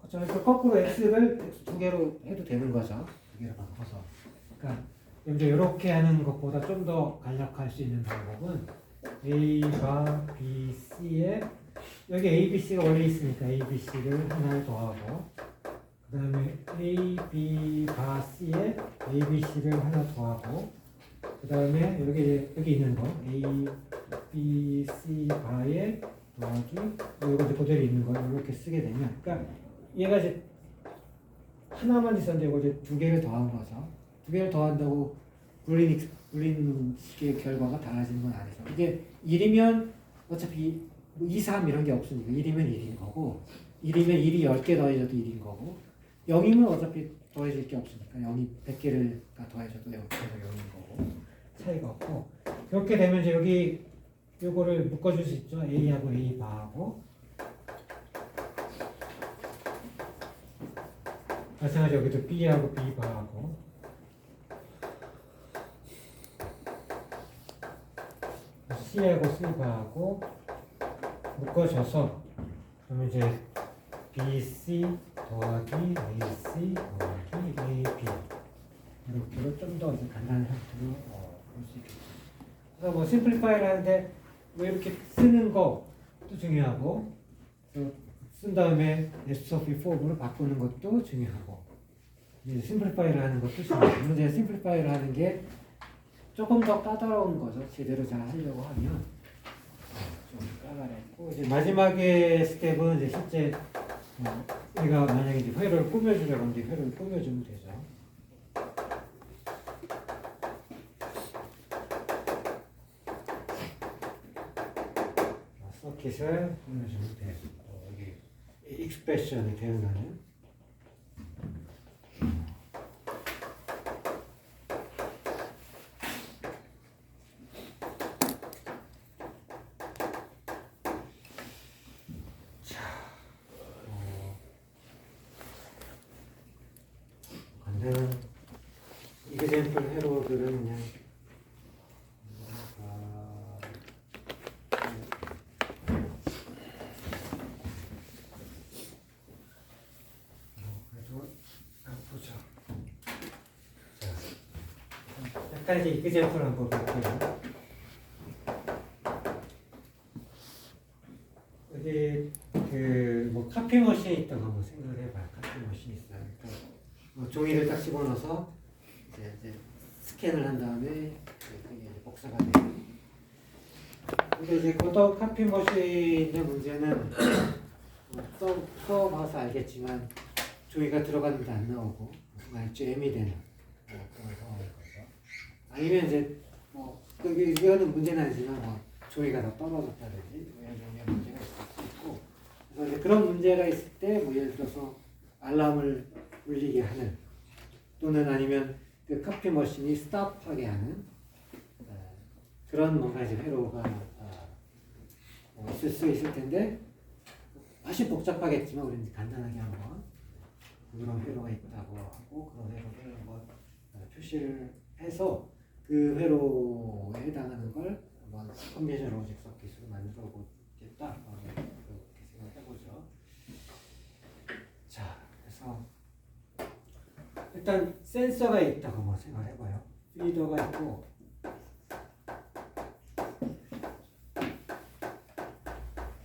그래서 거꾸로 X를 X 두 개로 해도 되는 거죠. 두 개로 바꿔서. 그러니까 이제 이렇게 하는 것보다 좀 더 간략할 수 있는 방법은 A 바 B C에 여기 A, B, C가 원래 있으니까 A, B, C를 하나를 더하고 그 다음에 A, B 바 C에 A, B, C를 하나 더하고 그 다음에 여기 있는 거 A, B, C 바에 더하기 이거 이제 그대로 있는 거 이렇게 쓰게 되면 그러니까 얘가 이제 하나만 있었는데 이거 이제 두 개를 더한 거죠. 두 개를 더한다고 불린 식의 결과가 달라지는 건 아니죠. 이게 1이면 어차피 2, 3 이런 게 없으니까 1이면 1인 거고 1이면 1이 10개 더해져도 1인 거고 0이면 어차피 더해질 게 없으니까 0이 100개를 더해져도 0인 거고 차이가 없고 그렇게 되면 이제 여기 요거를 묶어줄 수 있죠. A하고 A 바하고 마찬가지로 여기도 B하고 B 바하고 C하고 C 바하고 묶어줘서 그러면 이제 BC 더하기 AC 더하기 AB 이렇게로 좀 더 간단한 형태로 볼 수 있겠죠. 그래서 뭐 심플리파이를 하는데 뭐 이렇게 쓰는 것도 중요하고 쓴 다음에 S4 폼으로 바꾸는 것도 중요하고 이제 심플리파이를 하는 것도 중요하고 물론 심플리파이를 하는 게 조금 더 까다로운 거죠. 제대로 잘 하려고 하면 좀 까다롭고 이제 마지막에 스텝은 이제 실제 우리가 만약에 이제 회로를 꾸며주려고 하는데 회로를 꾸며주면 되죠. 서킷을 꾸며주면 돼요. 여기 익스프레션이 되어나는 간단한 이그젠플 회로들은 그냥 잠깐 이제 이그제플 한번 볼게요. 여기 그뭐 카피 머신이 있다고 한번 생각을 해봐요. 카피 머신이 있어요. 그러니까 뭐 종이를 딱 집어넣어서 이제 스캔을 한 다음에 그게 이제 복사가 돼요. 근데 이제 고도 카피 머신의 문제는 써봐서 알겠지만 종이가 들어갔는데 안 나오고 정말 잼이 되는 그런 상황인 거죠. 아니면 이제 뭐 이거는 문제는 아니지만 뭐 종이가 더 떨어졌다든지 이런 종류의 문제가 있을 수 있고, 그래서 이제 그런 문제가 있을 때 뭐 예를 들어서 알람을 울리게 하는, 또는 아니면 그 카피 머신이 스탑하게 하는 그런 뭔가 이제 회로가 있을 수 있을 텐데, 훨씬 복잡하겠지만 우리는 간단하게 한번 그런 회로가 있다고 하고 그런 회로를 한번 표시를 해서 그 회로에 해당하는 걸 한번 컨벤셔널 로직 서킷으로 만들어 보겠다, 그렇게 생각해 보죠. 자, 그래서 일단 센서가 있다고 한번 생각을 해봐요. 피더가 있고,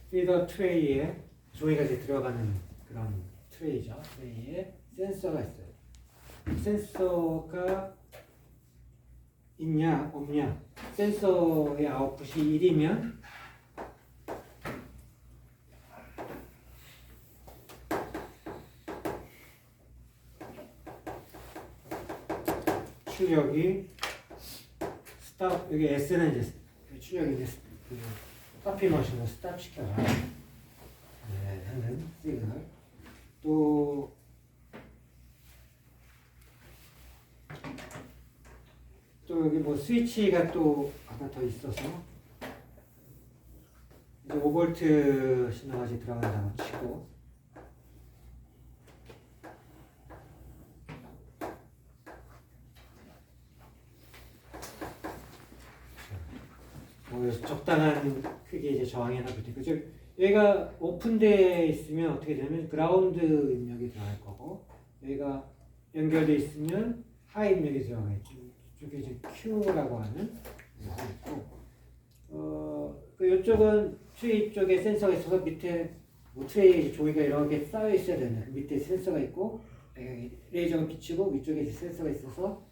피더 트레이에 종이가 이제 들어가는 그런 트레이죠. 트레이에 센서가 있어요. 센서가 있냐 없냐. 센서의 아웃풋이 1이면 출력이 스탑, 여기 S는 이제 출력이 이제 카피 머신으로 스탑 시켜라 하는 시그널. 또 여기 뭐 스위치가 또 하나 더 있어서 이제 5V 신호가 들어간다고 치고, 적당한 크기의 이제 저항이 하나 붙고, 즉 여기가 오픈되어 있으면 어떻게 되냐면 그라운드 입력이 들어갈 거고, 여기가 연결되어 있으면 하이 입력이 들어가 있죠. 이쪽에 이제 Q라고 하는 거 있고, 이쪽은 트레이 쪽에 센서가 있어서 밑에 뭐 트레이 종이가 이렇게 쌓여 있어야 되는 밑에 센서가 있고, 레이저가 비치고 위쪽에 이제 센서가 있어서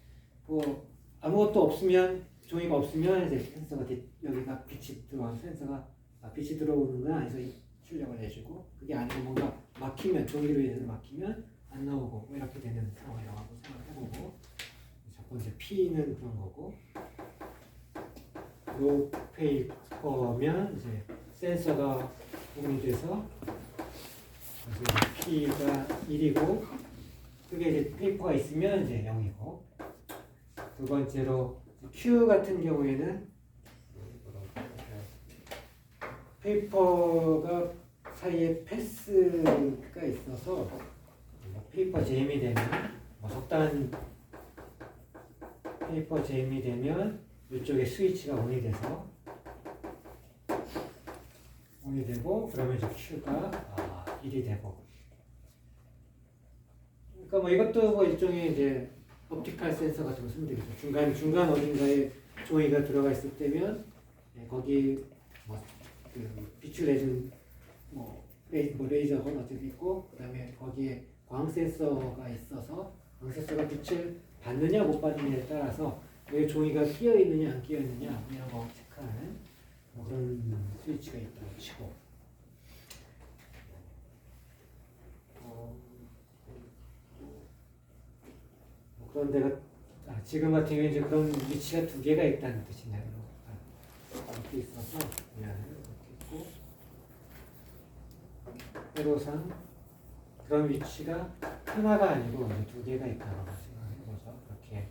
뭐 아무것도 없으면, 종이가 없으면 이제 센서가 여기가 빛이 들어와서 센서가 빛이 들어오는 건 아니서 출력을 해주고, 그게 아니고 뭔가 막히면, 종이로 인해서 막히면 안 나오고 뭐 이렇게 되는 상황이라고 한번 생각해보고, 첫 번째 P는 그런 거고, 로 페이퍼면 이제 센서가 공유돼서 P가 1이고, 그게 이제 페이퍼가 있으면 이제 0이고, 두 번째로 Q 같은 경우에는 페이퍼가 사이에 패스가 있어서 페이퍼 잼이 되면, 적당한 페이퍼 잼이 되면 이쪽에 스위치가 온이 되고, 그러면 이제 Q가 1이 되고, 그러니까 뭐 이것도 뭐 일종의 이제 옵티컬 센서 같은 거 쓰면 되겠죠. 중간 어딘가에 종이가 들어가 있을 때면 거기 그 빛을 내준 레이저건 어떻게 있고, 그다음에 거기에 광 센서가 있어서 광 센서가 빛을 받느냐 못 받느냐에 따라서 왜 종이가 끼어 있느냐 안 끼어 있느냐 이런 거 체크하는 그런 스위치가 있다고 치고, 그런 데가 지금 같은 경우에 이제 그런 위치가 두 개가 있다는 뜻이네요. 이렇게 있어서 이렇게 있고, 회로상 그런 위치가 하나가 아니고 이제 두 개가 있다고 생각해보죠. 그렇게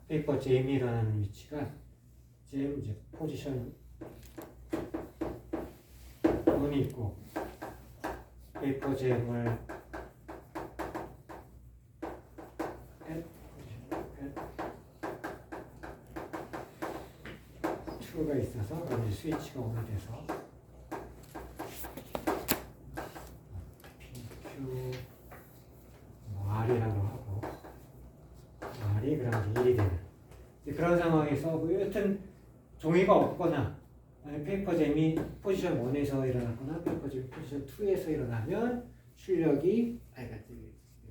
페이퍼 잼이라는 위치가 이제 포지션 1이 있고, 페이퍼 잼을 가 있어서 그럼 스위치가 온이 돼서 PQ R이라고 하고, R이 그럼 이제 1이 되는 상황에서 뭐 여튼 종이가 없거나 아니 페이퍼 잼이 포지션 1에서 일어났거나 페이퍼 잼이 포지션 2에서 일어나면 출력이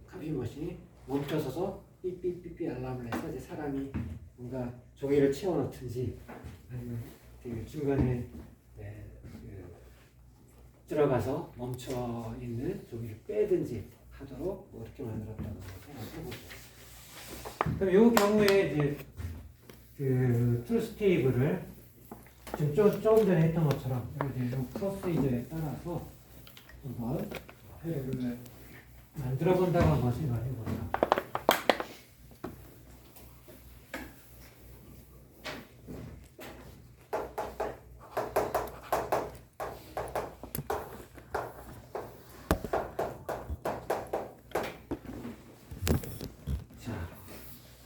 카피 머신이 멈춰서서 삐삐삐삐 알람을 해서 이제 사람이 뭔가 종이를 채워넣든지 아니면 그 중간에 들어가서 멈춰 있는 종이를 빼든지 하도록 뭐 이렇게 만들었다고 생각해 보죠. 그럼 이 경우에 이제 그 트루스 테이블을 지금 조금 전에 했던 것처럼 이제 이 프로시저에 따라서 한번 회를 만들어 본다고 한번 생각해 보죠.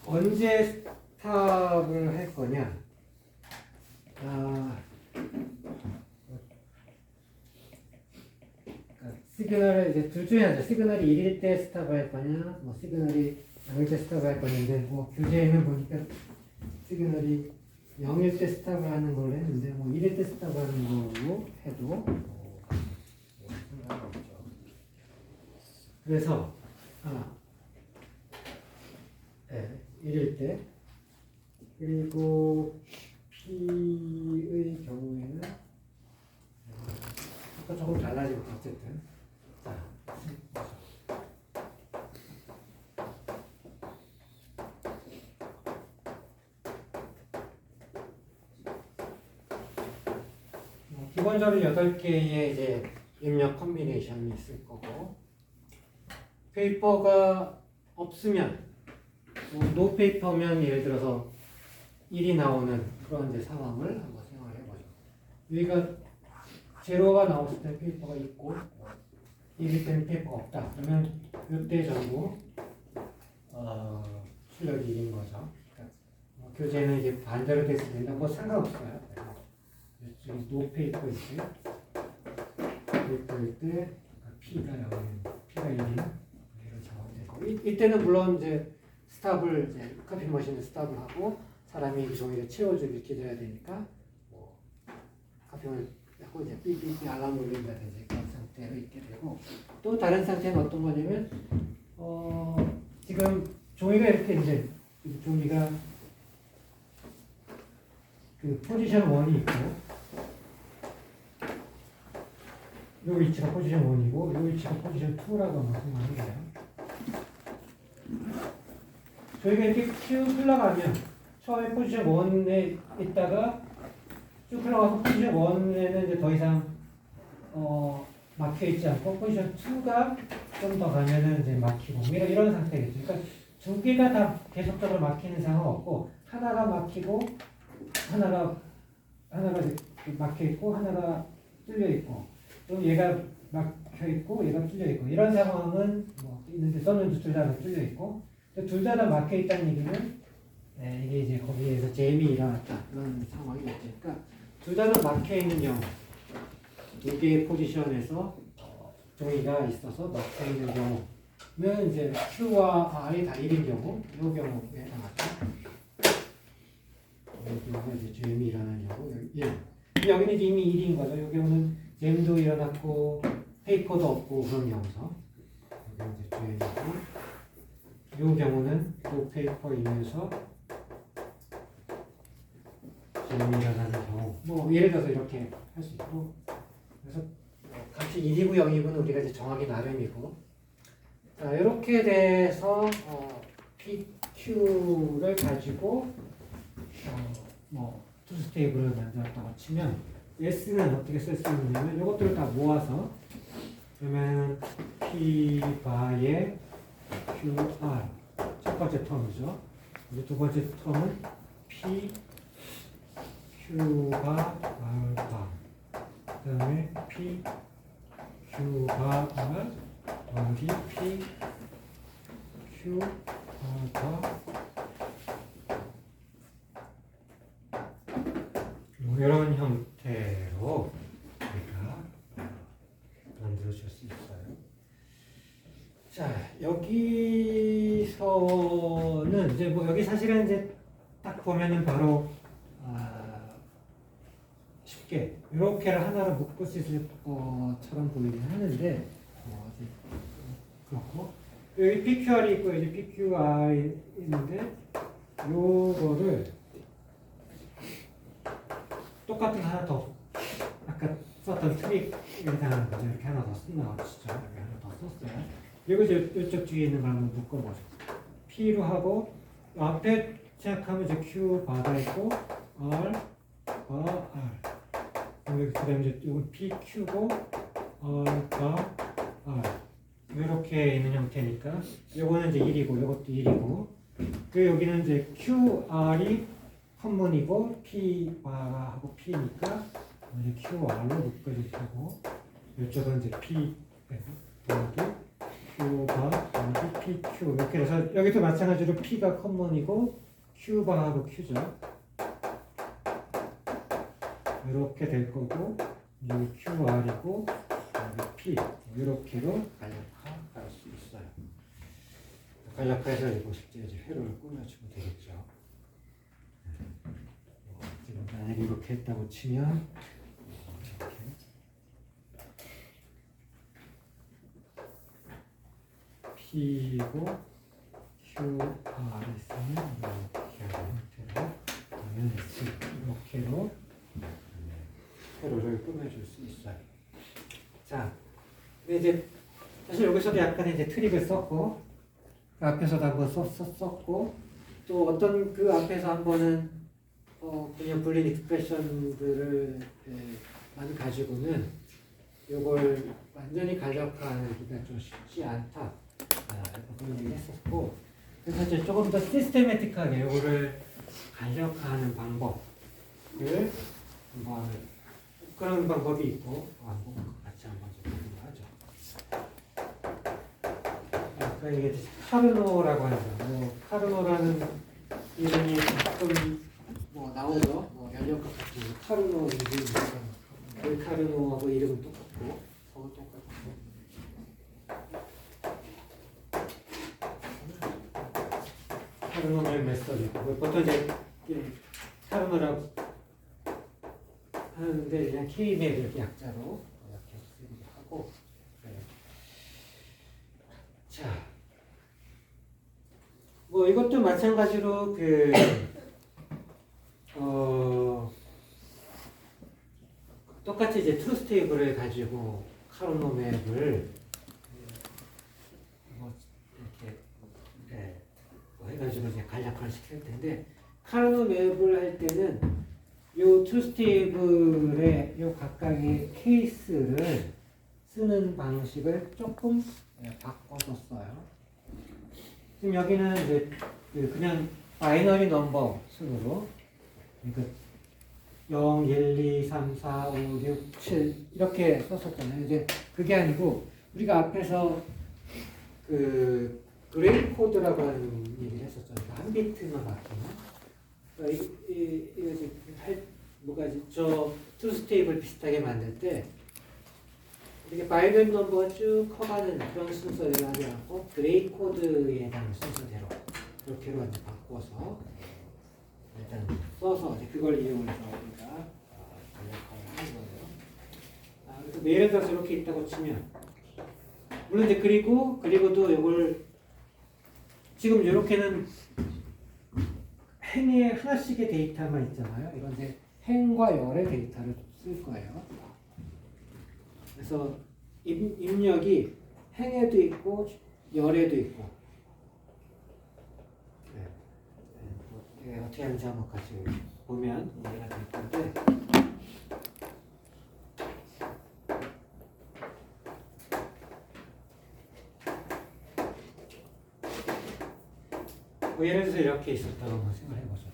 언제 스탑을 할 거냐? 시그널을 이제 둘 중에 하죠. 시그널이 1일 때 스탑할 거냐, 뭐 시그널이 0일 때 스탑할 거냐인데, 뭐 교재에는 보니까 시그널이 0일 때 스탑을 하는 걸로 했는데, 뭐 1일 때 스탑하는 걸로 해도 상관없죠. 그래서 1일 때, 그리고 P의 경우에는 아까 조금 달라지고 어쨌든 자 기본적으로 8개의 이제 입력 컨비네이션이 있을 거고 페이퍼가 없으면 노페이퍼면 예를 들어서 1이 나오는 그런 이제 상황을 한번 생각을 해보죠. 여기가 제로가 나왔을 때 페이퍼가 있고 1일 때는 페이퍼가 없다. 그러면 이때 전부 출력이 1인 거죠. 그러니까 교재는 이제 반대로 됐을 텐데 뭐 상관없어요. 지금 노페이퍼일 때 페이퍼일 때 P가 0인, P가 1인 이런 상황이 되고 이때는 물론 이제 스탑을 이제 커피 머신을 스탑을 하고 사람이 그 종이를 채워주길 기다려야 되니까 뭐 커피를 하고 이제 삐삐삐 알람 울린다든지 그런 상태로 있게 되고 또 다른 상태는 어떤 거냐면 지금 종이가 이렇게 이제 종이가 그 포지션 1이 있고 요 위치가 포지션 1이고 요 위치가 포지션 2라고 한번 생각해봐요. 저희가 이렇게 쭉 흘러가면 처음에 포지션 1에 있다가 쭉 흘러가서 포지션 1에는 이제 더 이상 막혀 있지 않고 포지션 2가 좀 더 가면은 이제 막히고 뭐 이런 상태겠죠. 그러니까 두 개가 다 계속적으로 막히는 상황은 없고 하나가 막히고 하나가 막혀 있고 하나가 뚫려 있고 또 얘가 막혀 있고 얘가 뚫려 있고 이런 상황은 뭐 있는데 또는 둘 다 뚫려 있고 둘 다 막혀 있다는 얘기는 이게 이제 거기에서 잼이 일어났다 그런 상황이겠죠. 그러니까 둘 다 막혀 있는 경우 두 개의 포지션에서 종이가 있어서 막혀 있는 경우는 이제 Q와 R이 다 1인 경우 이 경우에 해당하죠. 이 경우는 이제 잼이 일어나는 경우 여기는 이미 1인 거죠. 이 경우는 잼도 일어났고 페이퍼도 없고 그런 경우서 여기 이제 잼이고 이 경우는 또 페이퍼이면서 잼이 일어나는 경우 뭐 예를 들어서 이렇게 할 수 있고 그래서 값이 1이고 0이고는 우리가 이제 정하기 나름이고 자 이렇게 돼서 PQ를 가지고 뭐 투스 테이블을 만들었다고 치면 S는 어떻게 쓸 수 있냐면 이것들을 다 모아서 그러면 P 바의 QR 첫 번째 텀이죠. 이제 두 번째 텀은 P Q가 알파 그 다음에 P Q가 R 더하기 P Q 알파 이런 형태로 우리가 만들어줄 수 있어요. 자 여기서는 이제 뭐 여기 사실은 이제 딱 딱 보면은 바로 쉽게 이렇게를 하나로 묶을 수 있을 것처럼 보이긴 하는데 이제 그렇고 여기 PQR이 있고 여기 PQR이 있는데 요거를 똑같은 거 하나 더 아까 썼던 트릭에 해당하는 거죠. 이렇게 하나 더 쓴다고 하시죠. 여기 하나 더 썼어요. 그리고 이제 이쪽 뒤에 있는 거 한번 묶어보죠. P로 하고 앞에 생각하면 이제 Q 바가 있고 R 바 R 그다음에 이제 이건 PQ고 R 바 R 이렇게 있는 형태니까 요거는 이제 1이고 요것도 1이고 그 여기는 이제 QR이 컨문이고 P 바하고 P니까 이제 QR로 묶어줄 테고 이쪽은 이제 P 여기 Q 바 여기 PQ 이렇게 해서 여기도 마찬가지로 P가 컨문이고 Q 바하고 Q죠. 이렇게 될 거고 여기 QR이고 여기 P 이렇게로 간략화 할 수 있어요. 간략화해서 이거 실제 이제 회로를 꾸며주면 되겠죠. 지금 만약에 이렇게 했다고 치면 이렇게 P고 QR 있으면 이렇게 하는 형태로 그러면 이렇게로 회로를 꾸며줄 수 있어요. 자, 근데 이제 사실 여기서도 약간 이제 트릭을 썼고 그 앞에서도 한번 썼고 또 어떤 그 앞에서 한 번은 그냥 불린 익스프레션들을 만 가지고는 이걸 완전히 간략화하기가 좀 쉽지 않다. 그런 얘기 했었고 그래서 이제 조금 더 시스테매틱하게 이거를 간략화하는 방법을 한번 그런 방법이 있고 같이 한번 좀 하죠. 아까 이게 카르노라고 하죠. 카르노라는 이름이 가끔 나오죠. 연료값 같은 카르노 이름이 그 카르노하고 이름은 똑같고 서로 똑같고. 카르노의 메서드 보통 이제 카르노라고 하는데 그냥 K맵 이렇게 약자로 이렇게 쓰기도 하고. 자, 이것도 마찬가지로 똑같이 이제 트루스 테이블을 가지고 카르노 맵을 이렇게 해가지고 이제 간략화를 시킬 텐데 카르노 맵을 할 때는 요 트루스 테이블의 요 각각의 케이스를 쓰는 방식을 조금 바꿔서 써요. 지금 여기는 이제 그냥 바이너리 넘버 순으로 그러니까 0, 1, 2, 3, 4, 5, 6, 7 이렇게 썼었잖아요. 이제 그게 아니고 우리가 앞에서 그 그레이 코드라고 하는 얘기를 했었잖아요. 한 비트만 바뀌는. 그러니까 이거 뭐가지? 저 트루스 테이블 비슷하게 만들 때 이렇게 바이너리 넘버가 쭉 커가는 그런 순서대로 하지 않고 그레이 코드에 해당하는 순서대로 이렇게로 이제 바꿔서 일단 써서 이제 그걸 이용해서 우리가 간략화를 하는 거예요. 그래서 예를 들어서 이렇게 있다고 치면 물론 이제 그리고도 이걸 지금 이렇게는 행에 하나씩의 데이터만 있잖아요. 이건 이제 행과 열의 데이터를 쓸 거예요. 그래서 입력이 행에도 있고 열에도 있고 어떻게 하는지 한번 같이 보면 이해가 될 건데 예를 들어서 이렇게 있었다고 한번 생각해보죠.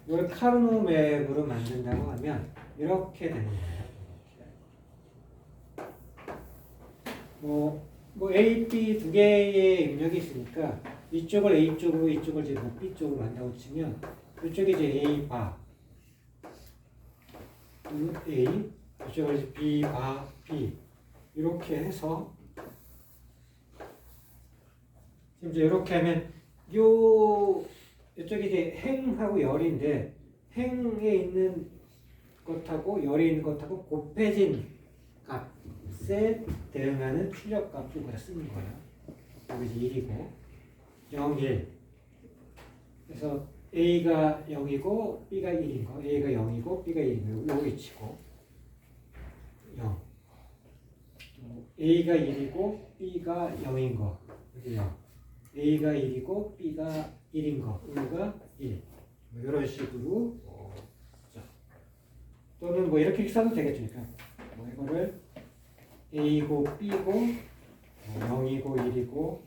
이걸 카르노 맵으로 만든다고 하면 이렇게 되는 거예요. A, B 두 개의 입력이 있으니까 이쪽을 A 쪽으로 이쪽을 이제 B 쪽으로 한다고 치면 이쪽이 이제 A 바 A 이쪽을 이제 B 바 B 이렇게 해서 지금 이제 이렇게 하면 요 이쪽이 이제 행하고 열인데 행에 있는 것하고 열에 있는 것하고 곱해진 값에 대응하는 출력값을 그래 쓰는 거예요. 여기 이제 1이고 0, 1. 그래서 A가 0이고 B가 1인 거. A가 0이고 B가 1인 거. 여기 치고 0. A가 1이고 B가 0인 거. 여기 0. A가 1이고 B가 1인 거. 여기가 1. 뭐 이런 식으로 또는 뭐 이렇게 써도 되겠죠. 그러니까 뭐 이거를 A고 B고 0이고 1이고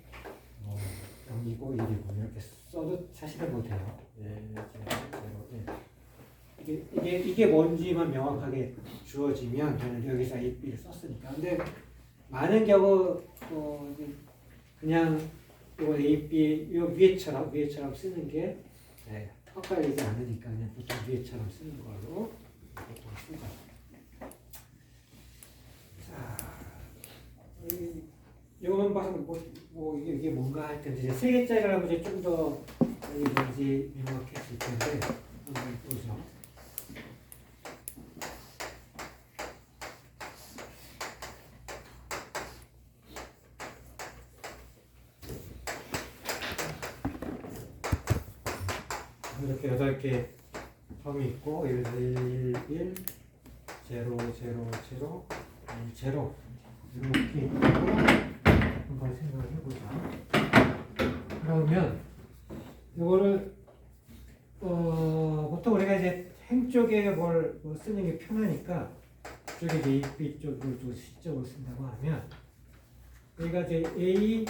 0이고 1이고 이렇게 써도 사실은 뭐 돼요. 이게 뭔지만 명확하게 주어지면 저는 여기서 A, B를 썼으니까. 근데 많은 경우 그냥 요 A, B 요 위에처럼 쓰는 게 헛갈리지 않으니까 그냥 보통 위에처럼 쓰는 걸로 보통 쓰죠. 자, 이거만 봐서 뭐 이게 뭔가 할 텐데 이제 세 개짜리라면 이제 좀 더 이게 뭔지 명확해질 텐데 한번 보죠. 이렇게 8개 텀이 있고 1, 1, 1, 0, 0, 0, 0 이렇게 있고 한번 생각을 해보자. 그러면 이거를 보통 우리가 이제 행 쪽에 뭘 쓰는 게 편하니까 이쪽에 이제 A, B 쪽을 좀 C쪽으로 쓴다고 하면 여기가 이제 A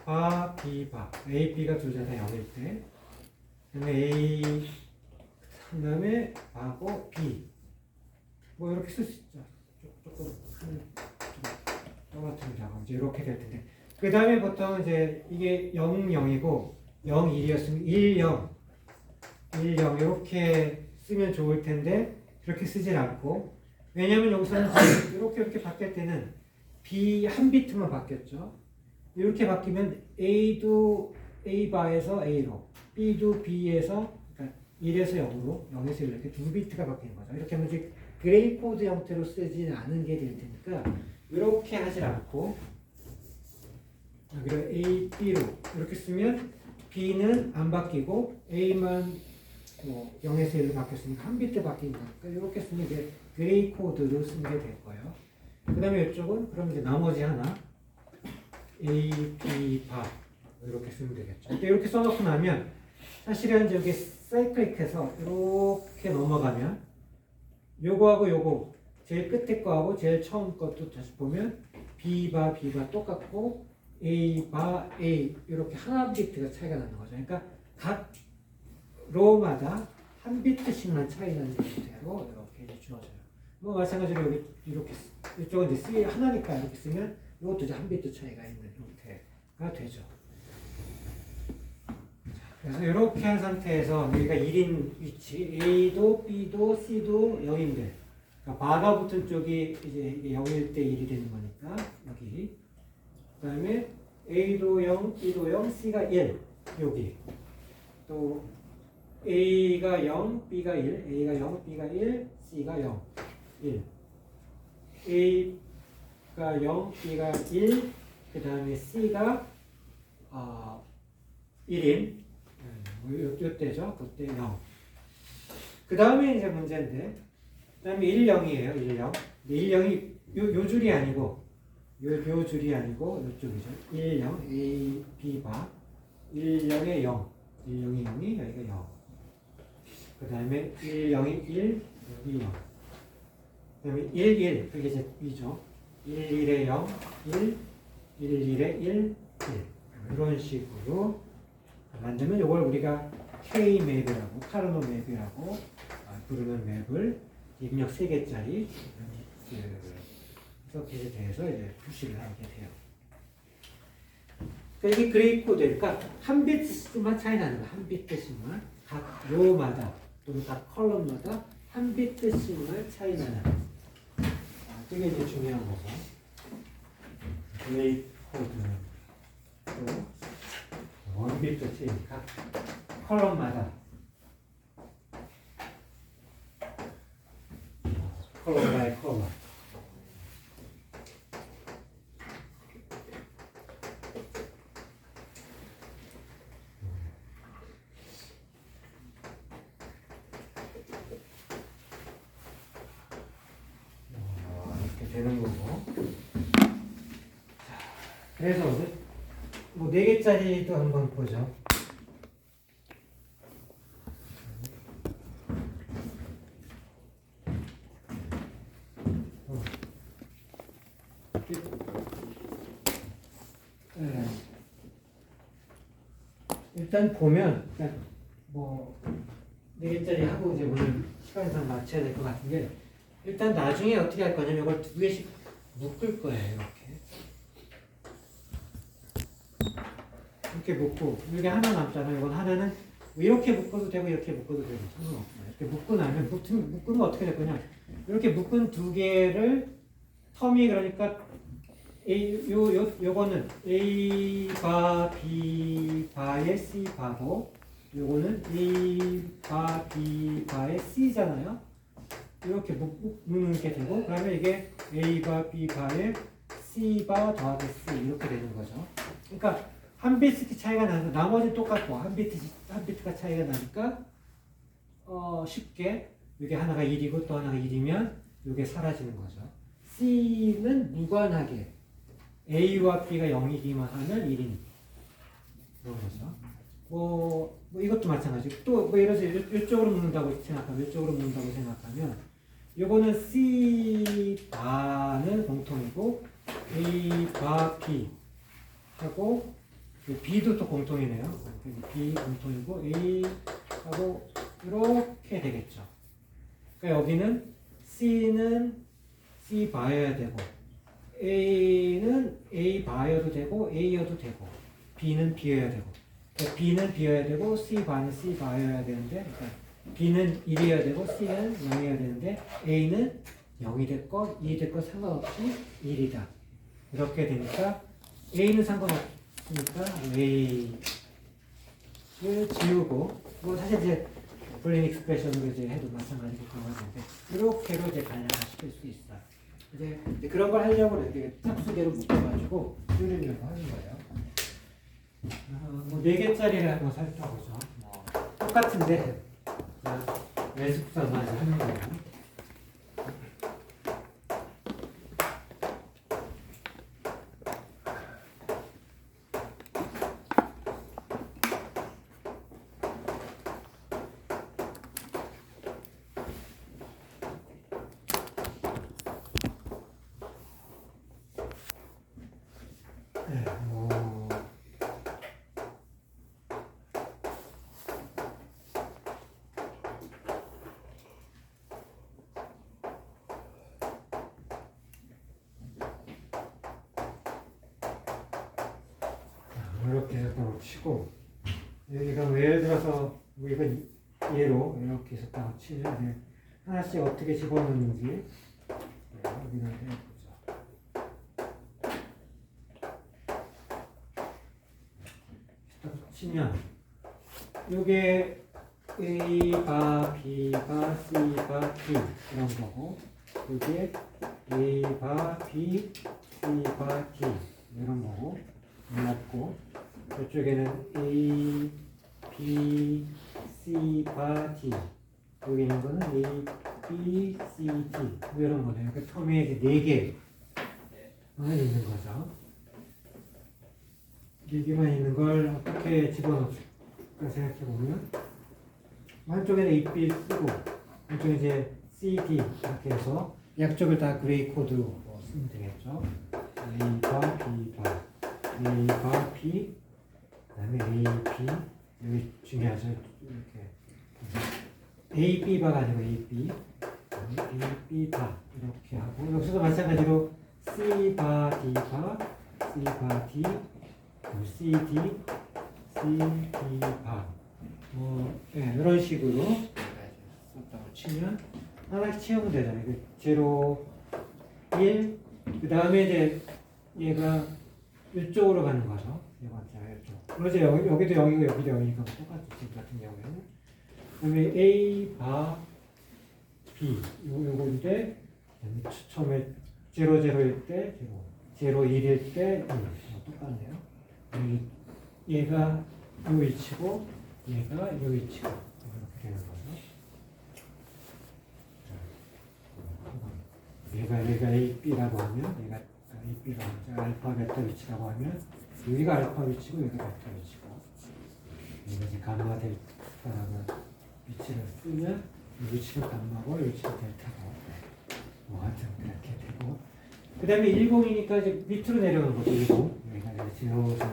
바, B 바 A, B가 둘 다 0일 때 그다음에 A 그 다음에 바고 B 뭐 이렇게 쓸 수 있죠. 조금 똑같은 작업 이제 이렇게 될 텐데 그 다음에 보통 이제 이게 0, 0이고 0, 1이었으면 1, 0 1, 0 이렇게 쓰면 좋을 텐데 그렇게 쓰질 않고 왜냐하면 여기서는 이렇게 바뀔 때는 B 한 비트만 바뀌었죠. 이렇게 바뀌면 A도 A 바에서 A로 B도 B에서 그러니까 1에서 0으로 0에서 1 이렇게 두 비트가 바뀌는 거죠. 이렇게 하면 이제 그레이 코드 형태로 쓰지는 않은 게 될 테니까 이렇게 하질 않고 여기를 A, B로 이렇게 쓰면 B는 안 바뀌고 A만 뭐 0에서 1로 바뀌었으니까 한 비트 바뀐 거니까 이렇게 쓰면 이제 그레이 코드로 쓰는 게 될 거예요. 그 다음에 이쪽은 그럼 이제 나머지 하나 A, B, 바 이렇게 쓰면 되겠죠. 이렇게 써놓고 나면 사실은 저기 사이클릭해서 이렇게 넘어가면 요거하고 요거 제일 끝에 거하고 제일 처음 것도 다시 보면 B 바 똑같고 A 바 A 이렇게 한 비트가 차이가 나는 거죠. 그러니까 각 로마다 한 비트씩만 차이 나는 형태로 이렇게 이제 주어져요. 뭐 마찬가지로 여기 이렇게 이쪽은 이제 C 하나니까 이렇게 쓰면 이것도 이제 한 비트 차이가 있는 형태가 되죠. 그래서 이렇게 한 상태에서 여기가 1인 위치 A도 B도 C도 0인데 그러니까 바가 붙은 쪽이 이제 0일 때 1이 되는 거니까 여기 그 다음에 A도 0, B도 0, C가 1 여기 또 A가 0, B가 1 A가 0, B가 1, C가 0 1 A가 0, B가 1 그 다음에 C가 1인 이때죠. 그때 0. 그 다음에 이제 문제인데, 그 다음에 1, 0이에요. 1, 0. 1, 0이 요 줄이 아니고, 요 줄이 아니고, 요쪽이죠. 1, 0, A, B 바. 1, 0에 0. 1, 0이 0이 여기가 0. 그 다음에 1, 0이 1, 여기 0. 그 다음에 1, 1. 그게 이제 2죠. 1, 1에 0, 1, 1, 1에 1, 1. 이런 식으로 만들면 이걸 우리가 K-맵이라고 카르노 맵이라고 부르는 맵을 입력 3개짜리 서킷에 대해서 이제 표시를 하게 돼요. 그러니까 이게 그레이 코드니까 한 비트씩만 차이 나는 거야. 한 비트씩만 각 로마다 또는 각 컬럼마다 한 비트씩만 차이 나는 그게 이제 중요한 거고 그레이 코드는 또 원비트 차이니까 컬럼마다 컬럼 바이 컬럼 이렇게 되는 거고. 그래서 뭐 4개짜리도 한번 보죠. 일단 보면 뭐 4개짜리 하고 이제 오늘 시간상 맞춰야 될 것 같은 게, 일단 나중에 어떻게 할 거냐면 이걸 2개씩 묶을 거예요. 이렇게 묶고, 이게 하나 남잖아요. 이건 하나는 이렇게 묶어도 되고 이렇게 묶어도 되고 상관없어요. 이렇게 묶고 나면 묶으면 어떻게 될 거냐, 이렇게 묶은 2개를 텀이, 그러니까 요거는 A 바 B 바의 C 바고, 요거는 A 바 B 바의 C잖아요. 이렇게 묶는 게 되고, 그러면 이게 A 바 B 바의 C 바 더하기 C 이렇게 되는 거죠. 그러니까 한 비트 차이가 나서 나머지는 똑같고 한 비트가 차이가 나니까 쉽게 이게 하나가 1이고 또 하나가 1이면 이게 사라지는 거죠. C는 무관하게 A와 B가 0이기만 하면 1이니까 그런 거죠. 뭐 이것도 마찬가지. 또 뭐 예를 들어서 이쪽으로 묶는다고 생각하면 요거는 C 바는 공통이고 A 바 B 하고 B도 또 공통이네요. B 공통이고 A하고 이렇게 되겠죠. 그러니까 여기는 C는 C 바여야 되고, A는 A 바여도 되고 A여도 되고, B는 B여야 되고, 그러니까 B는 B여야 되고 C 바는 C 바여야 되는데, 그러니까 B는 1이어야 되고 C는 0이어야 되는데 A는 0이 됐건 2이 됐건 상관없이 1이다. 이렇게 되니까 A는 상관없으니까 A를 지우고, 뭐 사실 이제 불린 익스프레션으로 이제 해도 마찬가지로 들어가는데 이렇게로 이제 간략화시킬 수 있어요. 이제 그런 걸 하려고 이렇게 짝수계로 묶어가지고 줄이려고 하는 거예요. 뭐 4개짜리를 한번 살펴보죠. 뭐 똑같은데 그냥 외숙사만 하는 거예요. 이렇게 해서 치고, 여기가 뭐 예를 들어서 뭐 이건 얘로 이렇게 했었다고 치면 하나씩 어떻게 집어넣는지 확인을 해보죠. 딱 치면 이게 A 바 B 바 C 바 D 이런 거고, 이게 A 바 B C 바 D 이런 거고 맞고, 이쪽에는 A, B, C, 바, D. 여기 있는 거는 A, B, C, D. 뭐 이런 거네요. 그 텀에 이제 4개만 있는 거죠. 4개만 있는 걸 어떻게 집어넣을까 생각해보면, 한쪽에는 A, B 쓰고, 한쪽에 이제 C, D 이렇게 해서 양쪽을 다 그레이 코드로 쓰면 되겠죠. A 바, B 바, A 바, B, 그 다음에 A, B, 여기 중요하죠. 이렇게 A, B 바가 아니고 A, B, A, B 바 이렇게 하고, 여기서도 마찬가지로 C 바, D 바, C 바, D, C, D, C, D 바, 뭐 이런 식으로 썼다고 치면 하나씩 채우면 되잖아요. 0, 1, 그 다음에 이제 얘가 이쪽으로 가는 거죠. 이번 자 이쪽. 그러죠. 여기도 0이고 여기도 0이니까 똑같죠. 지금 같은 경우에는. 그다음에 A 바 B 요건데 처음에 0, 0일 때 0, 0, 1일 때 1. 똑같네요. 얘가 요 위치고 얘가 요 위치고 이렇게 되는 거죠. 얘가 A, B라고 하면 얘가 A, B라고 하면 알파, 베타 위치라고 하면 여기가 알파 위치고 여기가 베타 위치고 여기가 이제 감마, 델타라는 위치를 쓰면 이 위치가 감마고 이 위치가 델타고 뭐 하여튼 그렇게 되고 그 다음에 10이니까 이제 밑으로 내려오는 거죠. 10 여기가 이제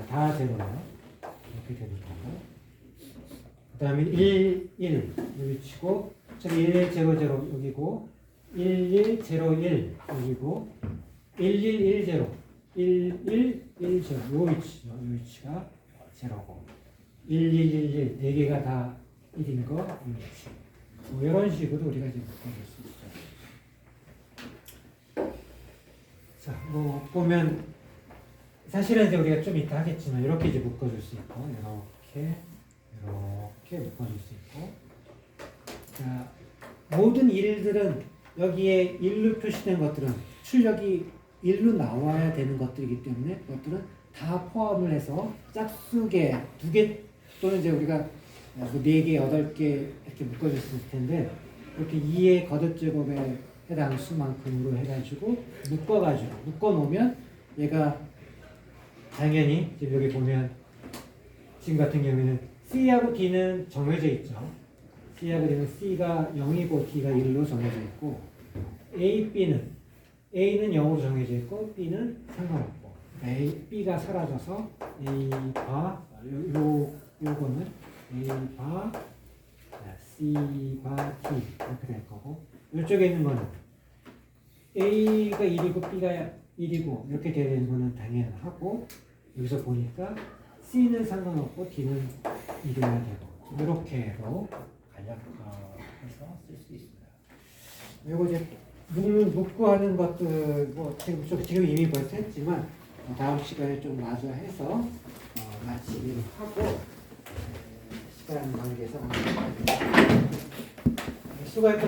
다 제로네요. 이렇게 되는 거고 그 다음에 1, 1 이 위치고 저기 1, 1, 0, 0 여기고 1, 1, 0, 1 여기고 1, 1, 1, 0 1, 1, 1, 0 요 위치죠. 요 위치가 제로고 1, 1, 1, 1 4개가 다 1인 거 이 위치 뭐 이런 식으로 우리가 이제 묶어줄 수 있죠. 자, 뭐 보면 사실은 이제 우리가 좀 이따 하겠지만 이렇게 이제 묶어줄 수 있고 이렇게 묶어줄 수 있고 자 모든 일들은 여기에 1로 표시된 것들은 출력이 1로 나와야 되는 것들이기 때문에 그것들은 다 포함을 해서 짝수개 2개 또는 이제 우리가 4개, 8개 이렇게 묶어줄 수 있을 텐데 이렇게 2의 거듭제곱에 해당 수만큼으로 해가지고 묶어놓으면 얘가 당연히 지금 여기 보면 지금 같은 경우에는 C하고 D는 정해져 있죠. C하고 D는 C가 0이고 D가 1로 정해져 있고 A, B는 A는 0으로 정해져 있고 B는 상관없고 B가 사라져서 A바 요거는 A바 C바 D 이렇게 될 거고 이쪽에 있는 거는 A가 1이고 B가 1이고 이렇게 되는 거는 당연하고 여기서 보니까 C는 상관없고 D는 1이어야 되고 이렇게로 간략화해서 쓸 수 있습니다. 그리고 이제 묶고 하는 것들 뭐 지금 이미 벌써 했지만 다음 시간에 좀 마저 해서 마치기로 하고 시간 관계상 수고했던